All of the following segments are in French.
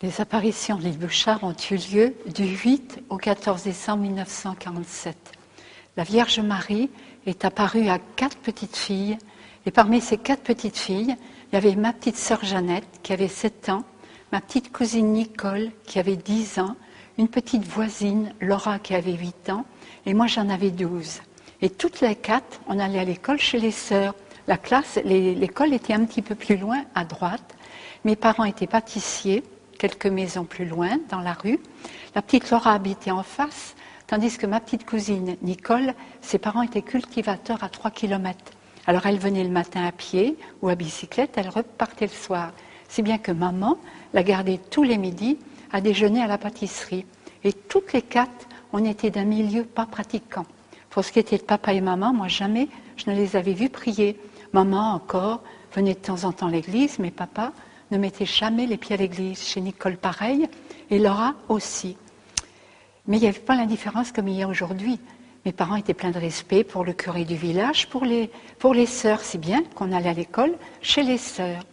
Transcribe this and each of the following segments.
Les apparitions de l'île Bouchard ont eu lieu du 8 au 14 décembre 1947. La Vierge Marie est apparue à 4 petites filles, et parmi ces 4 petites filles, il y avait ma petite sœur Jeannette qui avait 7 ans, ma petite cousine Nicole qui avait 10 ans, une petite voisine Laura qui avait 8 ans, et moi j'en avais 12. Et toutes les 4, on allait à l'école chez les sœurs. L'école était un petit peu plus loin, à droite. Mes parents étaient pâtissiers, quelques maisons plus loin, dans la rue. La petite Laura habitait en face, tandis que ma petite cousine Nicole, ses parents étaient cultivateurs à 3 km. Alors elle venait le matin à pied ou à bicyclette, elle repartait le soir. Si bien que maman la gardait tous les midis à déjeuner à la pâtisserie. Et toutes les 4, on était d'un milieu pas pratiquant. Pour ce qui était de papa et maman, moi jamais je ne les avais vus prier. Maman encore venait de temps en temps à l'église, mais papa ne mettait jamais les pieds à l'église. Chez Nicole, pareil, et Laura aussi. Mais il n'y avait pas l'indifférence comme il y a aujourd'hui. Mes parents étaient pleins de respect pour le curé du village, pour les sœurs, si bien qu'on allait à l'école chez les sœurs.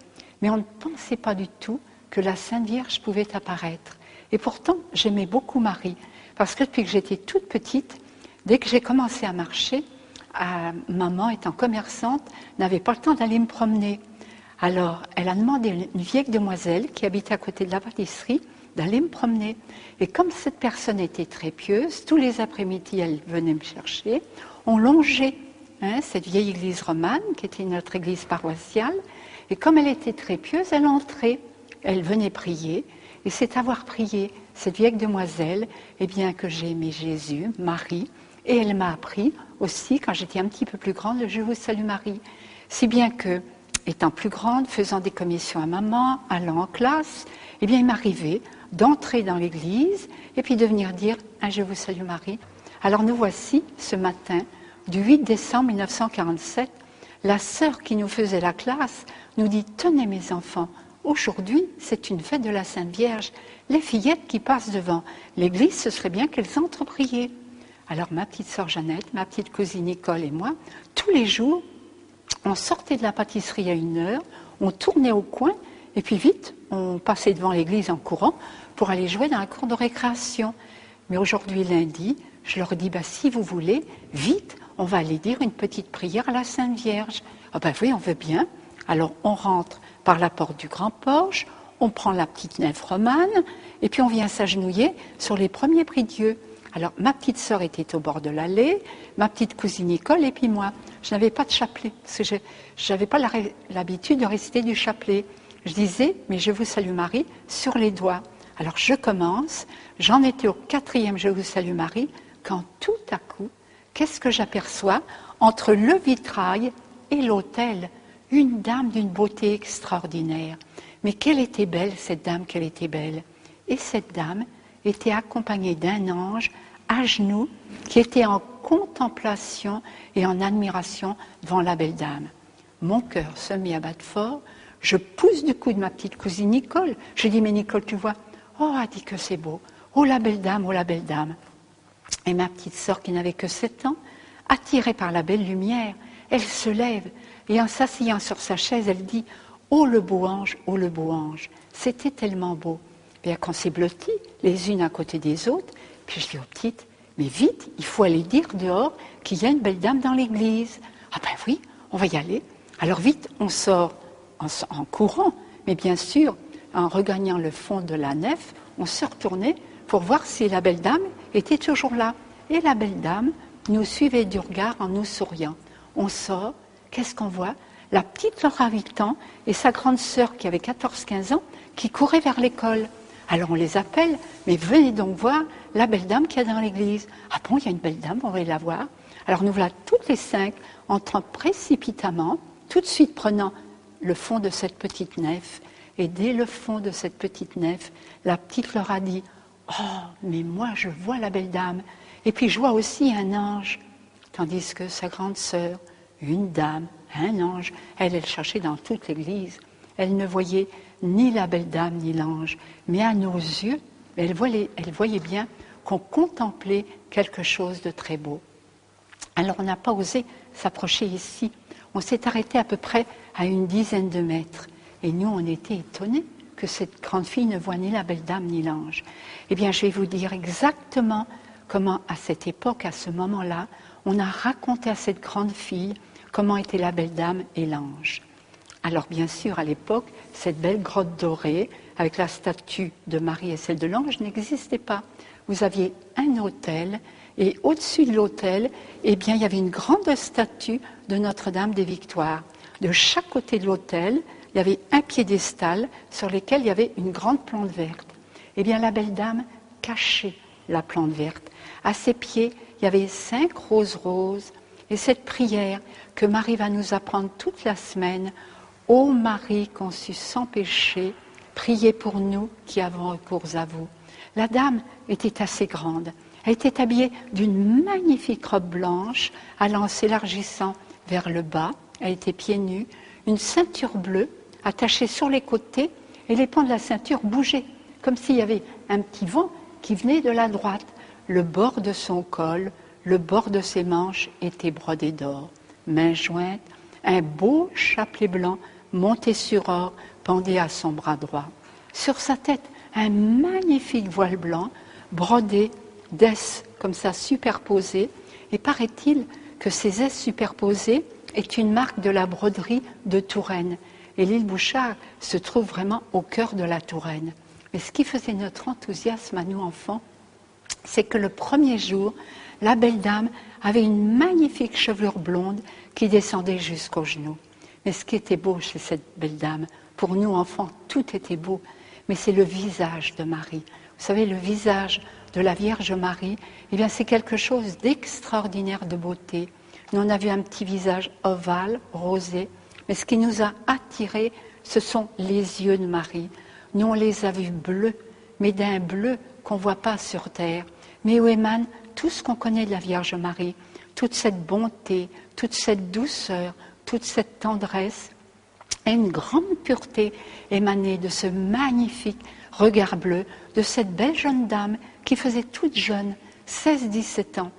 Mais on ne pensait pas du tout que la Sainte Vierge pouvait apparaître. Et pourtant, j'aimais beaucoup Marie, parce que depuis que j'étais toute petite, dès que j'ai commencé à marcher, maman étant commerçante, n'avait pas le temps d'aller me promener. Alors, elle a demandé à une vieille demoiselle qui habitait à côté de la pâtisserie d'aller me promener. Et comme cette personne était très pieuse, tous les après-midi, elle venait me chercher. On longeait cette vieille église romane, qui était notre église paroissiale. Et comme elle était très pieuse, elle entrait. Elle venait prier. Et c'est avoir prié cette vieille demoiselle, eh bien, que j'ai aimé Jésus, Marie. Et elle m'a appris aussi, quand j'étais un petit peu plus grande, le Je vous salue Marie. Si bien que, étant plus grande, faisant des commissions à maman, allant en classe, eh bien, il m'arrivait d'entrer dans l'église et puis de venir dire un Je vous salue Marie. Alors nous voici ce matin du 8 décembre 1947, la sœur qui nous faisait la classe nous dit « Tenez mes enfants, aujourd'hui c'est une fête de la Sainte Vierge. Les fillettes qui passent devant l'église, ce serait bien qu'elles entrent prier. » Alors ma petite sœur Jeannette, ma petite cousine Nicole et moi, tous les jours, on sortait de la pâtisserie à 1h, on tournait au coin et puis vite, on passait devant l'église en courant pour aller jouer dans la cour de récréation. Mais aujourd'hui, lundi, je leur dis, si vous voulez, vite, on va aller dire une petite prière à la Sainte Vierge. Ah oui, on veut bien. Alors on rentre par la porte du grand porche, on prend la petite nef romane et puis on vient s'agenouiller sur les premiers prie-dieu. Alors ma petite sœur était au bord de l'allée, ma petite cousine Nicole et puis moi. Je n'avais pas de chapelet parce que je n'avais pas l'habitude de réciter du chapelet. Je disais, mais je vous salue Marie, sur les doigts. Alors je commence, j'en étais au 4e Je vous salue Marie, quand tout à coup, qu'est-ce que j'aperçois entre le vitrail et l'autel? Une dame d'une beauté extraordinaire. Mais qu'elle était belle, cette dame, qu'elle était belle. Et cette dame était accompagnée d'un ange à genoux qui était en contemplation et en admiration devant la belle dame. Mon cœur se mit à battre fort. Je pousse du coude ma petite cousine Nicole. Je dis, mais Nicole, tu vois, oh, elle dit que c'est beau. Oh, la belle dame, oh, la belle dame. Et ma petite sœur, qui n'avait que 7 ans, attirée par la belle lumière, elle se lève et en s'asseyant sur sa chaise, elle dit, oh, le beau ange, oh, le beau ange. C'était tellement beau. Et quand c'est blotti, les unes à côté des autres, puis je dis aux petites, mais vite, il faut aller dire dehors qu'il y a une belle dame dans l'église. Ah ben oui, on va y aller. Alors vite, on sort en courant, mais bien sûr, en regagnant le fond de la nef, on se retournait pour voir si la belle dame était toujours là. Et la belle dame nous suivait du regard en nous souriant. On sort, qu'est-ce qu'on voit? La petite Laura 8 ans et sa grande sœur qui avait 14-15 ans qui couraient vers l'école. Alors on les appelle, mais venez donc voir la belle dame qu'il y a dans l'église. Ah bon, il y a une belle dame, on va la voir. Alors nous voilà toutes les 5 entrant précipitamment, tout de suite prenant le fond de cette petite nef. Et dès le fond de cette petite nef, la petite leur a dit « Oh, mais moi je vois la belle dame. Et puis je vois aussi un ange. » Tandis que sa grande sœur, une dame, un ange, elle cherchait dans toute l'église. Elle ne voyait ni la belle dame ni l'ange, mais à nos yeux, elle voyait bien qu'on contemplait quelque chose de très beau. Alors on n'a pas osé s'approcher ici. On s'est arrêté à peu près à une dizaine de mètres. Et nous, on était étonnés. que cette grande fille ne voit ni la belle dame ni l'ange? Eh bien, je vais vous dire exactement comment, à cette époque, à ce moment-là, on a raconté à cette grande fille comment était la belle dame et l'ange. Alors, bien sûr, à l'époque, cette belle grotte dorée, avec la statue de Marie et celle de l'ange, n'existait pas. Vous aviez un autel, et au-dessus de l'autel, eh bien, il y avait une grande statue de Notre-Dame des Victoires. De chaque côté de l'autel, il y avait un piédestal sur lequel il y avait une grande plante verte. Eh bien, la belle dame cachait la plante verte. À ses pieds, il y avait 5 roses roses. Et cette prière que Marie va nous apprendre toute la semaine, « Ô Marie conçue sans péché, priez pour nous qui avons recours à vous. » La dame était assez grande. Elle était habillée d'une magnifique robe blanche, allant s'élargissant vers le bas. Elle était pieds nus, une ceinture bleue attachée sur les côtés, et les pans de la ceinture bougeaient, comme s'il y avait un petit vent qui venait de la droite. Le bord de son col, le bord de ses manches était brodé d'or. Mains jointes, un beau chapelet blanc monté sur or pendait à son bras droit. Sur sa tête, un magnifique voile blanc brodé d'es comme ça superposés. Et paraît-il que ces es superposés est une marque de la broderie de Touraine. Et l'île Bouchard se trouve vraiment au cœur de la Touraine. Mais ce qui faisait notre enthousiasme à nous enfants, c'est que le premier jour, la belle dame avait une magnifique chevelure blonde qui descendait jusqu'aux genoux. Mais ce qui était beau chez cette belle dame, pour nous enfants, tout était beau, mais c'est le visage de Marie. Vous savez, le visage de la Vierge Marie, eh bien, c'est quelque chose d'extraordinaire de beauté. Nous, on a vu un petit visage ovale, rosé, mais ce qui nous a attirés, ce sont les yeux de Marie. Nous, on les a vus bleus, mais d'un bleu qu'on ne voit pas sur terre, mais où émane tout ce qu'on connaît de la Vierge Marie, toute cette bonté, toute cette douceur, toute cette tendresse, et une grande pureté émanée de ce magnifique regard bleu, de cette belle jeune dame qui faisait toute jeune, 16-17 ans.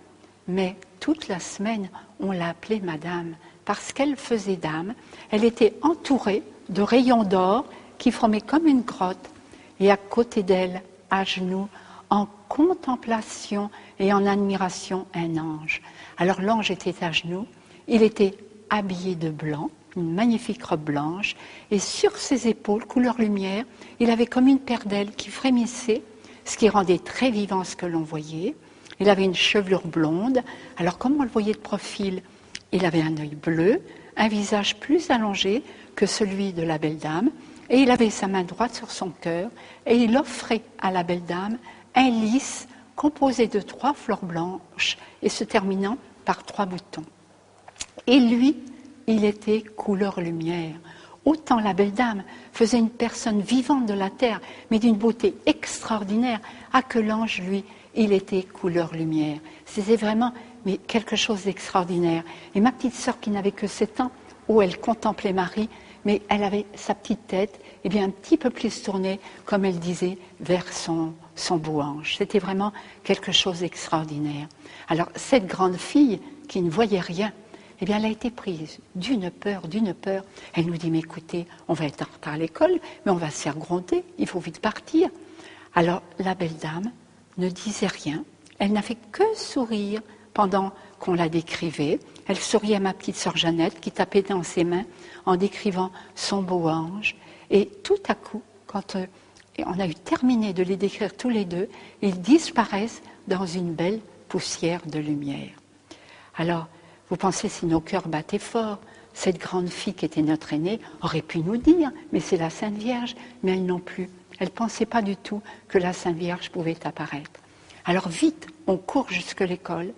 Mais toute la semaine, on l'a appelée Madame, parce qu'elle faisait dame. Elle était entourée de rayons d'or qui formaient comme une grotte, et à côté d'elle, à genoux, en contemplation et en admiration, un ange. Alors l'ange était à genoux, il était habillé de blanc, une magnifique robe blanche, et sur ses épaules, couleur lumière, il avait comme une paire d'ailes qui frémissait, ce qui rendait très vivant ce que l'on voyait. Il avait une chevelure blonde, alors comme on le voyait de profil, il avait un œil bleu, un visage plus allongé que celui de la belle dame, et il avait sa main droite sur son cœur, et il offrait à la belle dame un lys composé de 3 fleurs blanches et se terminant par 3 boutons. Et lui, il était couleur lumière. Autant la belle dame faisait une personne vivante de la terre, mais d'une beauté extraordinaire, à que l'ange, lui, il était couleur lumière. C'était vraiment mais quelque chose d'extraordinaire. Et ma petite sœur qui n'avait que 7 ans, où elle contemplait Marie, mais elle avait sa petite tête, et bien un petit peu plus tournée, comme elle disait, vers son beau ange. C'était vraiment quelque chose d'extraordinaire. Alors cette grande fille qui ne voyait rien, eh bien, elle a été prise d'une peur. Elle nous dit, mais écoutez, on va être en retard à l'école, mais on va se faire gronder, il faut vite partir. Alors, la belle dame ne disait rien, elle n'a fait que sourire pendant qu'on la décrivait. Elle souriait à ma petite sœur Jeannette, qui tapait dans ses mains en décrivant son beau ange. Et tout à coup, quand on a eu terminé de les décrire tous les deux, ils disparaissent dans une belle poussière de lumière. Alors, vous pensez si nos cœurs battaient fort, cette grande fille qui était notre aînée aurait pu nous dire, mais c'est la Sainte Vierge, mais elle non plus. Elle ne pensait pas du tout que la Sainte Vierge pouvait apparaître. Alors vite, on court jusque l'école,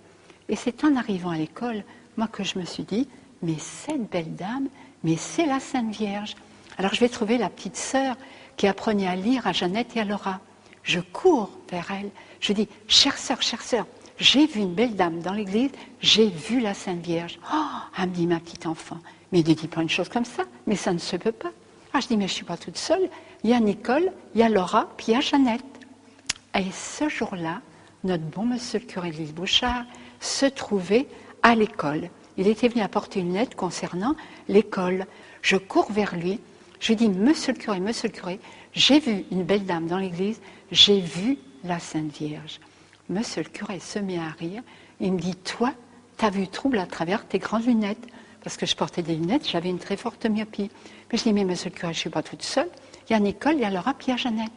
et c'est en arrivant à l'école, moi que je me suis dit, mais cette belle dame, mais c'est la Sainte Vierge. Alors je vais trouver la petite sœur qui apprenait à lire à Jeannette et à Laura. Je cours vers elle, je dis, chère sœur, j'ai vu une belle dame dans l'église, j'ai vu la Sainte Vierge. Oh, elle me dit, ma petite enfant, mais ne dis pas une chose comme ça, mais ça ne se peut pas. Ah, je dis, mais je ne suis pas toute seule, il y a Nicole, il y a Laura, puis il y a Jeannette. Et ce jour-là, notre bon monsieur le curé de l'île Bouchard se trouvait à l'école. Il était venu apporter une lettre concernant l'école. Je cours vers lui, Je lui dis, monsieur le curé, j'ai vu une belle dame dans l'église, j'ai vu la Sainte Vierge. Monsieur le curé se met à rire, il me dit, toi, t'as vu trouble à travers tes grandes lunettes. Parce que je portais des lunettes, j'avais une très forte myopie. Mais je dis, mais monsieur le curé, je ne suis pas toute seule. Il y a Nicole, il y a Laura, puis il y a Jeannette.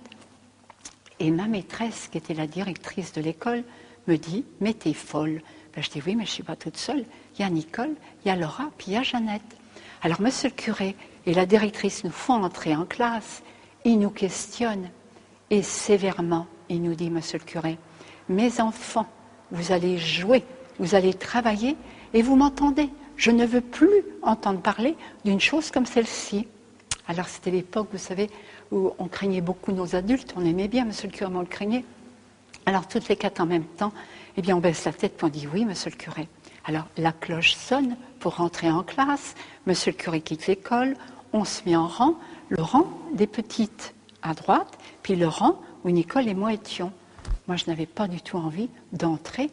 Et ma maîtresse, qui était la directrice de l'école, me dit, mais t'es folle. Ben, je dis, oui, mais je ne suis pas toute seule. Il y a Nicole, il y a Laura, puis il y a Jeannette. Alors monsieur le curé et la directrice nous font entrer en classe. Ils nous questionnent. Et sévèrement, il nous dit, monsieur le curé, mes enfants, vous allez jouer, vous allez travailler, et vous m'entendez. Je ne veux plus entendre parler d'une chose comme celle-ci. Alors c'était l'époque, vous savez, où on craignait beaucoup nos adultes, on aimait bien, monsieur le curé, mais on le craignait. Alors toutes les quatre en même temps, eh bien on baisse la tête et on dit oui, monsieur le curé. Alors la cloche sonne pour rentrer en classe, monsieur le curé quitte l'école, on se met en rang, le rang des petites à droite, puis le rang où Nicole et moi étions. Moi je n'avais pas du tout envie d'entrer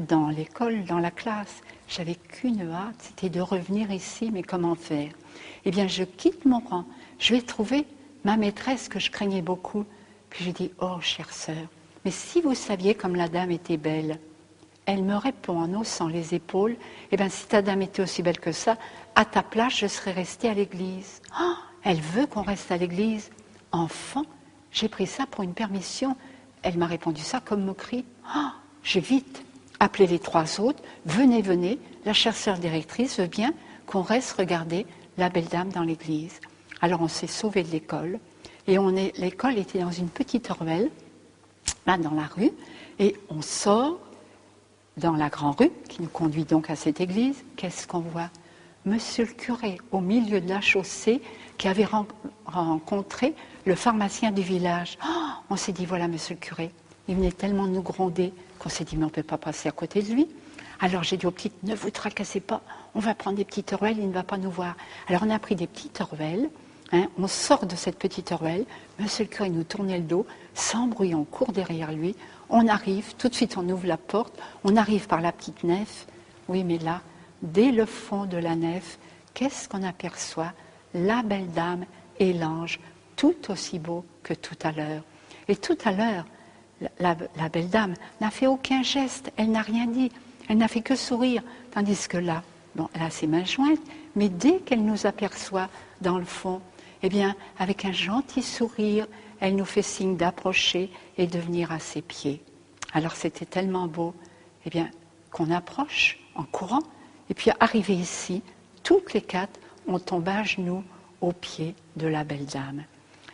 dans l'école, dans la classe. J'avais qu'une hâte, c'était de revenir ici, mais comment faire? Eh bien, je quitte mon rang, je vais trouver ma maîtresse que je craignais beaucoup. Puis je dis, oh, chère sœur, mais si vous saviez comme la dame était belle. Elle me répond en haussant les épaules, eh bien, si ta dame était aussi belle que ça, à ta place, je serais restée à l'église. Oh, elle veut qu'on reste à l'église. Enfant, j'ai pris ça pour une permission. Elle m'a répondu ça comme moquerie. Oh, j'ai vite appelez les trois autres, venez, la chère sœur directrice veut bien qu'on reste regarder la belle dame dans l'église. Alors on s'est sauvés de l'école, et l'école était dans une petite ruelle, là dans la rue, et on sort dans la grande rue, qui nous conduit donc à cette église. Qu'est-ce qu'on voit? Monsieur le curé, au milieu de la chaussée, qui avait rencontré le pharmacien du village. Oh, on s'est dit, voilà monsieur le curé, il venait tellement nous gronder qu'on s'est dit, mais on ne peut pas passer à côté de lui. Alors j'ai dit aux petites, ne vous tracassez pas, on va prendre des petites ruelles, il ne va pas nous voir. Alors on a pris des petites ruelles, on sort de cette petite ruelle, monsieur le curé nous tournait le dos, sans bruit, on court derrière lui, on arrive, tout de suite on ouvre la porte, on arrive par la petite nef. Oui, mais là, dès le fond de la nef, qu'est-ce qu'on aperçoit? La belle dame et l'ange, tout aussi beau que tout à l'heure. Et tout à l'heure, la belle dame n'a fait aucun geste, elle n'a rien dit, elle n'a fait que sourire, tandis que là, bon, elle a ses mains jointes, mais dès qu'elle nous aperçoit dans le fond, eh bien, avec un gentil sourire, elle nous fait signe d'approcher et de venir à ses pieds. Alors c'était tellement beau, eh bien, qu'on approche en courant, et puis arrivé ici, toutes les quatre, on tombe à genoux aux pieds de la belle dame.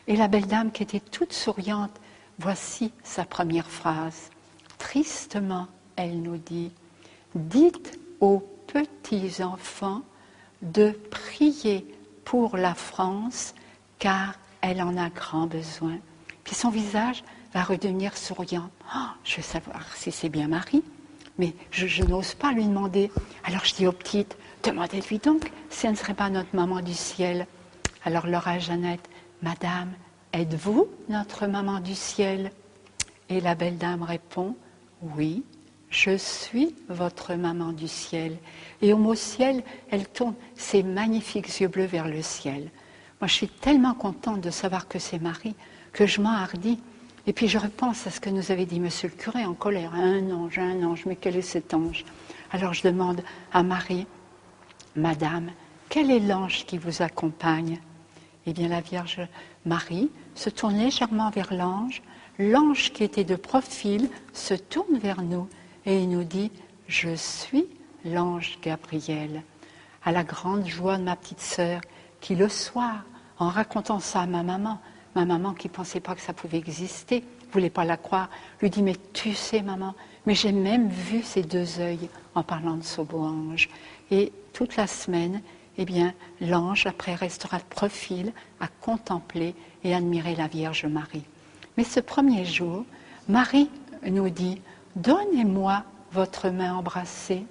Et la belle dame qui était toute souriante, voici sa première phrase. Tristement, elle nous dit, dites aux petits enfants de prier pour la France, car elle en a grand besoin. Puis son visage va redevenir souriant. Oh, je veux savoir si c'est bien Marie, mais je n'ose pas lui demander. Alors je dis aux petites, demandez-lui donc si elle ne serait pas notre maman du ciel. Alors Laura et Jeannette, Madame, êtes-vous notre maman du ciel? Et la belle dame répond, oui, je suis votre maman du ciel. Et au mot ciel, elle tourne ses magnifiques yeux bleus vers le ciel. Moi, je suis tellement contente de savoir que c'est Marie, que je m'enhardis. Et puis je repense à ce que nous avait dit monsieur le curé en colère. Un ange, mais quel est cet ange? Alors je demande à Marie, Madame, quel est l'ange qui vous accompagne? Eh bien la Vierge Marie se tourne légèrement vers l'ange. L'ange qui était de profil se tourne vers nous et il nous dit « Je suis l'ange Gabriel ». À la grande joie de ma petite sœur qui le soir, en racontant ça à ma maman qui ne pensait pas que ça pouvait exister, ne voulait pas la croire, lui dit « Mais tu sais maman, mais j'ai même vu ces deux œils en parlant de ce beau ange ». Et toute la semaine, eh bien, l'ange après restera de profil à contempler et admirer la Vierge Marie. Mais ce premier jour, Marie nous dit « Donnez-moi votre main embrassée ».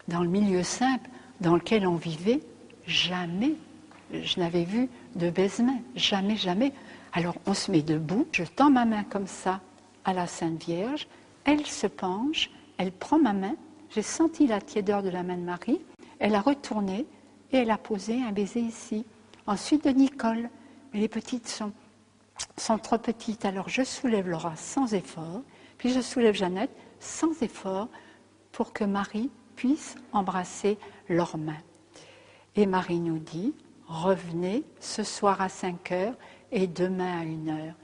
Dans le milieu simple dans lequel on vivait, jamais je n'avais vu de baise-main, jamais, jamais. Alors on se met debout, je tends ma main comme ça à la Sainte Vierge, elle se penche, elle prend ma main, j'ai senti la tiédeur de la main de Marie, elle a retourné et elle a posé un baiser ici. Ensuite de Nicole. Mais les petites sont trop petites. Alors je soulève Laura sans effort, puis je soulève Jeannette sans effort pour que Marie puisse embrasser leurs mains. Et Marie nous dit, revenez ce soir à 5 heures et demain à 1 heure.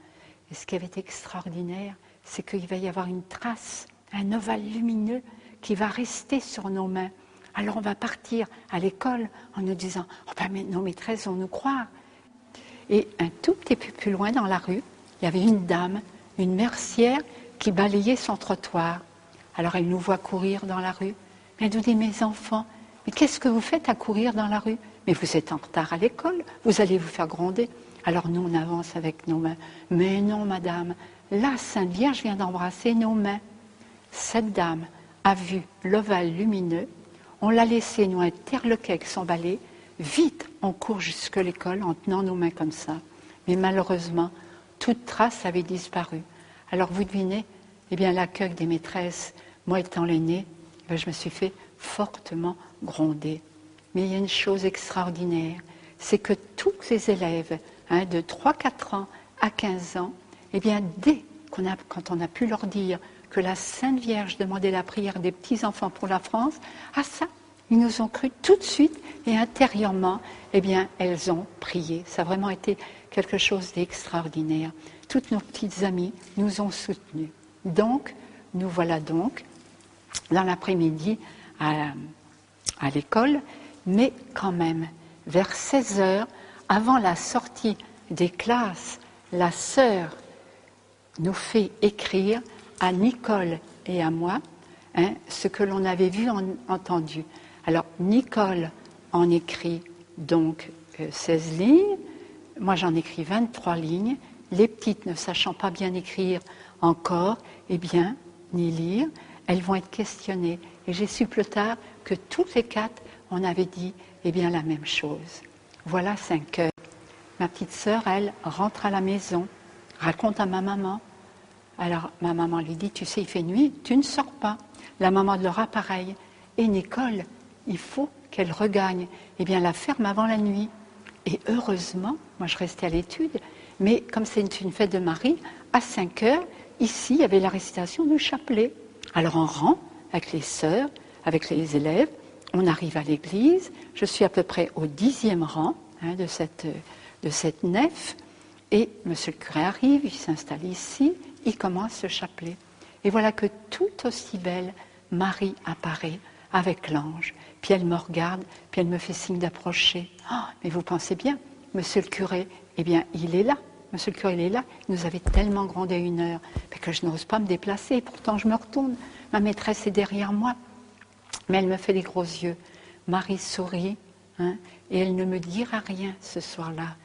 Et ce qui avait été extraordinaire, c'est qu'il va y avoir une trace, un ovale lumineux qui va rester sur nos mains. Alors on va partir à l'école en nous disant « Oh ben, nos maîtresses vont nous croire ». Et un tout petit peu plus loin dans la rue, il y avait une dame, une mercière qui balayait son trottoir. Alors elle nous voit courir dans la rue. Elle nous dit « Mes enfants, mais qu'est-ce que vous faites à courir dans la rue ? Mais vous êtes en retard à l'école, vous allez vous faire gronder. » Alors nous, on avance avec nos mains. « Mais non, madame, la Sainte Vierge vient d'embrasser nos mains. » Cette dame a vu l'ovale lumineux. On l'a laissé nous interloquer avec son balai. Vite, on court jusque l'école en tenant nos mains comme ça. Mais malheureusement, toute trace avait disparu. Alors vous devinez, eh bien l'accueil des maîtresses, moi étant l'aînée, je me suis fait fortement gronder. Mais il y a une chose extraordinaire, c'est que tous les élèves de 3-4 ans à 15 ans, eh bien dès quand on a pu leur dire que la Sainte Vierge demandait la prière des petits-enfants pour la France, à ça, ils nous ont cru tout de suite et intérieurement, eh bien, elles ont prié. Ça a vraiment été quelque chose d'extraordinaire. Toutes nos petites amies nous ont soutenus. Donc, nous voilà donc dans l'après-midi à l'école, mais quand même, vers 16 heures, avant la sortie des classes, la sœur nous fait écrire à Nicole et à moi ce que l'on avait vu, entendu. Alors, Nicole en écrit donc 16 lignes, moi j'en écris 23 lignes, les petites ne sachant pas bien écrire encore, eh bien, ni lire, elles vont être questionnées. Et j'ai su plus tard que toutes les 4, on avait dit, eh bien, la même chose. Voilà 5 heures. Ma petite sœur, elle, rentre à la maison, raconte à ma maman. Alors, ma maman lui dit, tu sais, il fait nuit, tu ne sors pas. La maman de Laura, pareil. Et Nicole, il faut qu'elle regagne la ferme avant la nuit. Et heureusement, moi je restais à l'étude, mais comme c'est une fête de Marie, à 5 heures, ici, il y avait la récitation du chapelet. Alors en rang, avec les sœurs, avec les élèves, on arrive à l'église, je suis à peu près au 10e rang de cette nef, et monsieur le curé arrive, il s'installe ici, il commence le chapelet. Et voilà que tout aussi belle, Marie apparaît avec l'ange. Puis elle me regarde, puis elle me fait signe d'approcher. Oh, mais vous pensez bien, monsieur le curé, eh bien, il est là. Monsieur le curé, il est là. Il nous avait tellement grondé 1 heure que je n'ose pas me déplacer. Pourtant, je me retourne. Ma maîtresse est derrière moi. Mais elle me fait des gros yeux. Marie sourit, et elle ne me dira rien ce soir-là.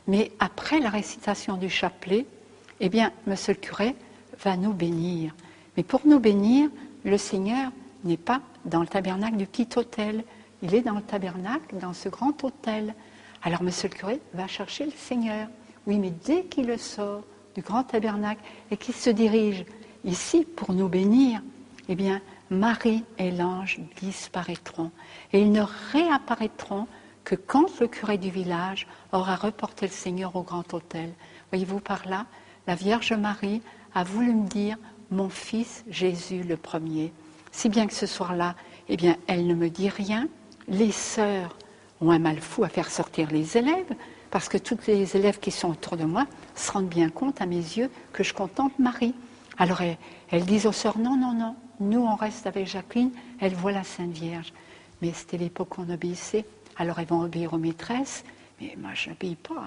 Mais après la récitation du chapelet, eh bien, monsieur le curé va nous bénir. Mais pour nous bénir, le Seigneur n'est pas dans le tabernacle du petit autel. Il est dans le tabernacle, dans ce grand autel. Alors, monsieur le curé va chercher le Seigneur. Oui, mais dès qu'il le sort du grand tabernacle et qu'il se dirige ici pour nous bénir, eh bien, Marie et l'ange disparaîtront. Et ils ne réapparaîtront que quand le curé du village aura reporté le Seigneur au grand autel. Voyez-vous par là, la Vierge Marie a voulu me dire « Mon fils Jésus le premier ». Si bien que ce soir-là, eh bien, elle ne me dit rien. Les sœurs ont un mal fou à faire sortir les élèves, parce que tous les élèves qui sont autour de moi se rendent bien compte, à mes yeux, que je contemple Marie. Alors elles disent aux sœurs, non, non, non, nous on reste avec Jacqueline, elle voit la Sainte Vierge. Mais c'était l'époque où on obéissait, alors elles vont obéir aux maîtresses, mais moi je n'obéis pas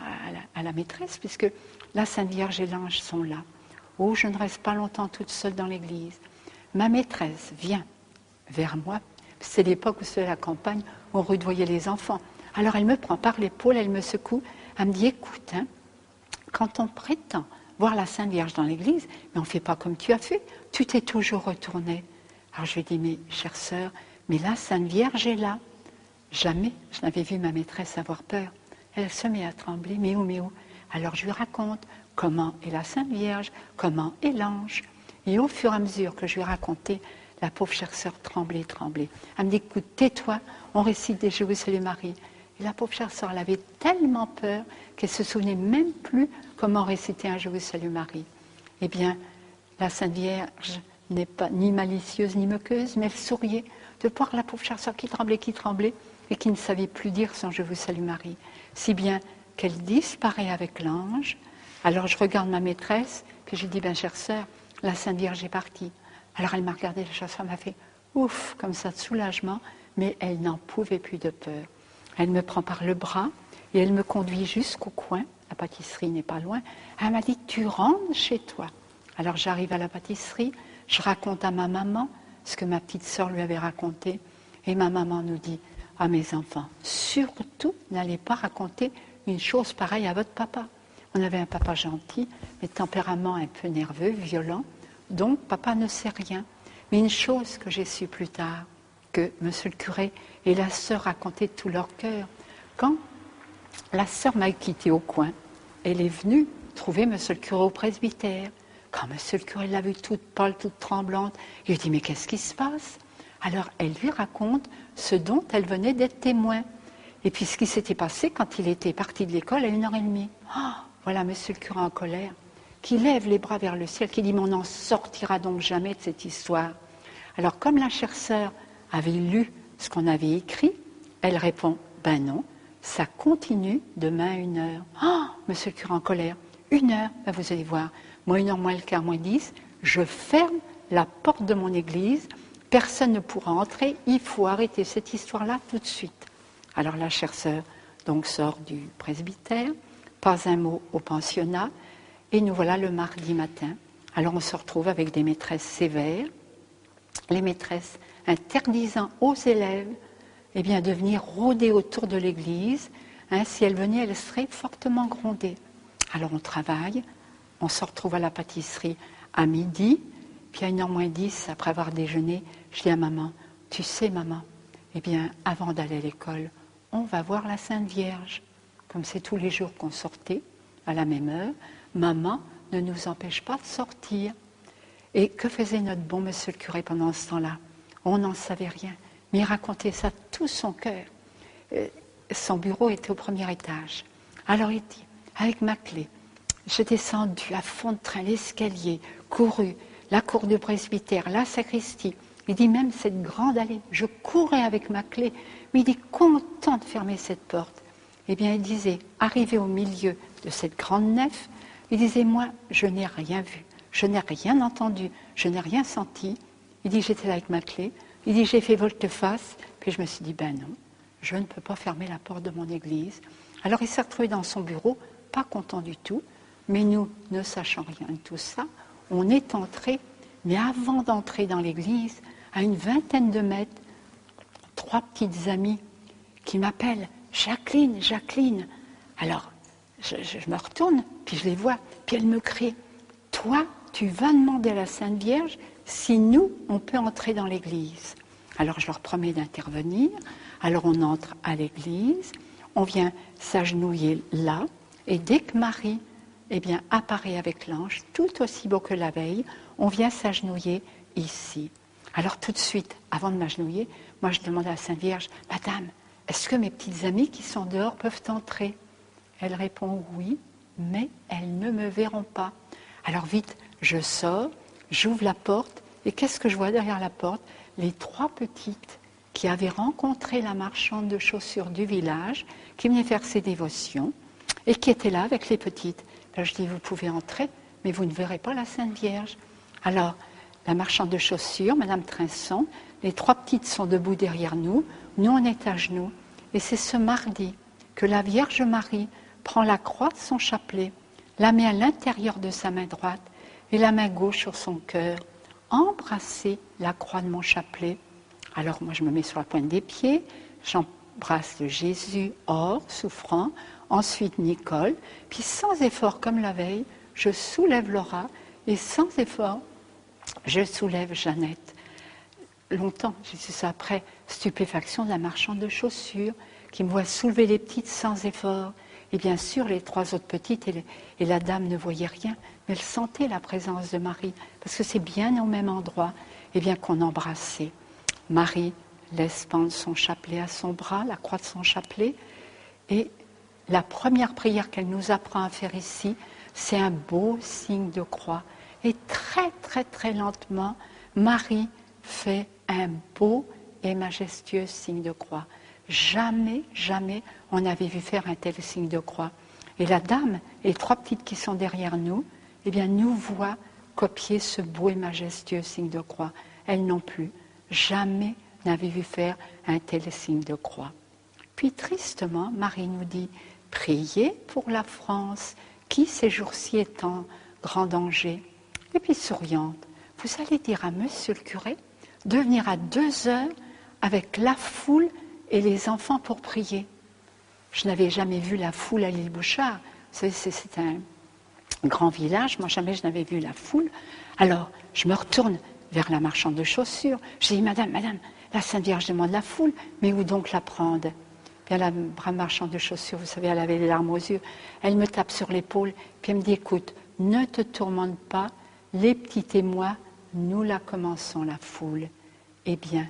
à la maîtresse, puisque la Sainte Vierge et l'ange sont là. Oh, je ne reste pas longtemps toute seule dans l'église. Ma maîtresse vient vers moi, c'est l'époque où c'était la campagne, où on rudoyait les enfants. Alors elle me prend par l'épaule, elle me secoue, elle me dit, écoute, quand on prétend voir la Sainte Vierge dans l'église, mais on ne fait pas comme tu as fait, tu t'es toujours retournée. Alors je lui dis, mais chère sœur, mais la Sainte Vierge est là. Jamais je n'avais vu ma maîtresse avoir peur. Elle se met à trembler, mais où? Alors je lui raconte comment est la Sainte Vierge, comment est l'ange. Et au fur et à mesure que je lui racontais, la pauvre chère sœur tremblait. Elle me dit, écoute, tais-toi, on récite des Jérusalem Marie. Et la pauvre chère sœur, elle avait tellement peur qu'elle ne se souvenait même plus comment réciter un Je vous salue Marie. Eh bien, la Sainte Vierge n'est pas ni malicieuse ni moqueuse, mais elle souriait de voir la pauvre chère sœur qui tremblait, et qui ne savait plus dire son Je vous salue Marie. Si bien qu'elle disparaît avec l'ange. Alors je regarde ma maîtresse, puis je lui dis, ben chère sœur, la Sainte Vierge est partie. Alors elle m'a regardé, la chère sœur m'a fait ouf, comme ça de soulagement, mais elle n'en pouvait plus de peur. Elle me prend par le bras et elle me conduit jusqu'au coin, la pâtisserie n'est pas loin. Elle m'a dit, tu rentres chez toi. Alors j'arrive à la pâtisserie, je raconte à ma maman ce que ma petite sœur lui avait raconté, et ma maman nous dit, ah mes enfants, surtout n'allez pas raconter une chose pareille à votre papa. On avait un papa gentil, mais tempérament un peu nerveux, violent, donc papa ne sait rien. Mais une chose que j'ai su plus tard, que monsieur le curé et la sœur racontaient de tout leur cœur, quand la sœur m'a quitté au coin, elle est venue trouver monsieur le curé au presbytère. Quand monsieur le curé l'a vue toute pâle, toute tremblante, il lui dit, mais qu'est-ce qui se passe? Alors elle lui raconte ce dont elle venait d'être témoin. Et puis ce qui s'était passé quand il était parti de l'école à 1h30. Oh, voilà monsieur le curé en colère, qui lève les bras vers le ciel, qui dit, mais on n'en sortira donc jamais de cette histoire. Alors comme la chère sœur avait lu ce qu'on avait écrit, elle répond, ben non, ça continue demain à 1h. Oh, monsieur le curé en colère, 1h, ben vous allez voir, moi 1h moins le quart, moins 10, je ferme la porte de mon église, personne ne pourra entrer, il faut arrêter cette histoire-là tout de suite. Alors la chère sœur donc sort du presbytère, pas un mot au pensionnat, et nous voilà le mardi matin. Alors on se retrouve avec des maîtresses sévères, les maîtresses interdisant aux élèves eh bien, de venir rôder autour de l'église. Si elles venaient, elles seraient fortement grondées. Alors on travaille, on se retrouve à la pâtisserie à midi, puis à 1h moins 10, après avoir déjeuné, je dis à maman, tu sais maman, eh bien avant d'aller à l'école, on va voir la Sainte Vierge. Comme c'est tous les jours qu'on sortait, à la même heure, maman ne nous empêche pas de sortir. Et que faisait notre bon monsieur le curé pendant ce temps-là? On n'en savait rien, mais il racontait ça de tout son cœur. Son bureau était au premier étage. Alors il dit, avec ma clé, j'ai descendu à fond de train l'escalier, couru, la cour du presbytère, la sacristie. Il dit même cette grande allée, je courais avec ma clé, mais il dit content de fermer cette porte. Eh bien il disait, arrivé au milieu de cette grande nef, il disait, moi je n'ai rien vu, je n'ai rien entendu, je n'ai rien senti. Il dit, j'étais là avec ma clé, il dit, j'ai fait volte-face, puis je me suis dit, ben non, je ne peux pas fermer la porte de mon église. Alors il s'est retrouvé dans son bureau, pas content du tout, mais nous, ne sachant rien de tout ça, on est entré, mais avant d'entrer dans l'église, à une vingtaine de mètres, 3 petites amies qui m'appellent « Jacqueline, Jacqueline ». Alors, je me retourne, puis je les vois, puis elles me crient « Toi, tu vas demander à la Sainte Vierge si nous, on peut entrer dans l'église ». Alors, je leur promets d'intervenir. Alors, on entre à l'église, on vient s'agenouiller là, et dès que Marie eh bien, apparaît avec l'ange, tout aussi beau que la veille, on vient s'agenouiller ici. Alors tout de suite, avant de m'agenouiller, moi je demande à la Sainte Vierge, « Madame, est-ce que mes petites amies qui sont dehors peuvent entrer ?» Elle répond « Oui, mais elles ne me verront pas. » Alors vite, je sors, j'ouvre la porte, et qu'est-ce que je vois derrière la porte? Les 3 petites qui avaient rencontré la marchande de chaussures du village, qui venait faire ses dévotions, et qui étaient là avec les petites. Alors je dis, vous pouvez entrer, mais vous ne verrez pas la Sainte Vierge. Alors, la marchande de chaussures, Madame Trinçon, les 3 petites sont debout derrière nous, nous on est à genoux. Et c'est ce mardi que la Vierge Marie prend la croix de son chapelet, la met à l'intérieur de sa main droite et la main gauche sur son cœur. Embrassez la croix de mon chapelet. Alors moi je me mets sur la pointe des pieds, j'embrasse le Jésus or, souffrant, ensuite Nicole, puis sans effort comme la veille, je soulève Laura et sans effort, je soulève Jeannette. Longtemps, j'ai su ça après, stupéfaction de la marchande de chaussures qui me voit soulever les petites sans effort. Et bien sûr, les 3 autres petites et la dame ne voyaient rien, mais elles sentaient la présence de Marie, parce que c'est bien au même endroit, et bien qu'on embrassait. Marie laisse pendre son chapelet à son bras, la croix de son chapelet, Et la première prière qu'elle nous apprend à faire ici, c'est un beau signe de croix. Et très, très, très lentement, Marie fait un beau et majestueux signe de croix. Jamais, jamais on n'avait vu faire un tel signe de croix. Et la dame et les 3 petites qui sont derrière nous, eh bien, nous voient copier ce beau et majestueux signe de croix. Elles non plus, jamais n'avaient vu faire un tel signe de croix. Puis tristement, Marie nous dit « Priez pour la France, qui ces jours-ci est en grand danger. » Et puis souriante, « Vous allez dire à monsieur le curé de venir à 2 heures avec la foule et les enfants pour prier. » Je n'avais jamais vu la foule à l'île Bouchard. Vous savez, c'est un grand village. Moi, jamais je n'avais vu la foule. Alors, je me retourne vers la marchande de chaussures. Je dis, madame, la Sainte Vierge demande la foule, mais où donc la prendre? Bien, la marchande de chaussures, vous savez, elle avait les larmes aux yeux. Elle me tape sur l'épaule, puis elle me dit, écoute, ne te tourmente pas, les petits témoins, nous la commençons, la foule. Eh bien,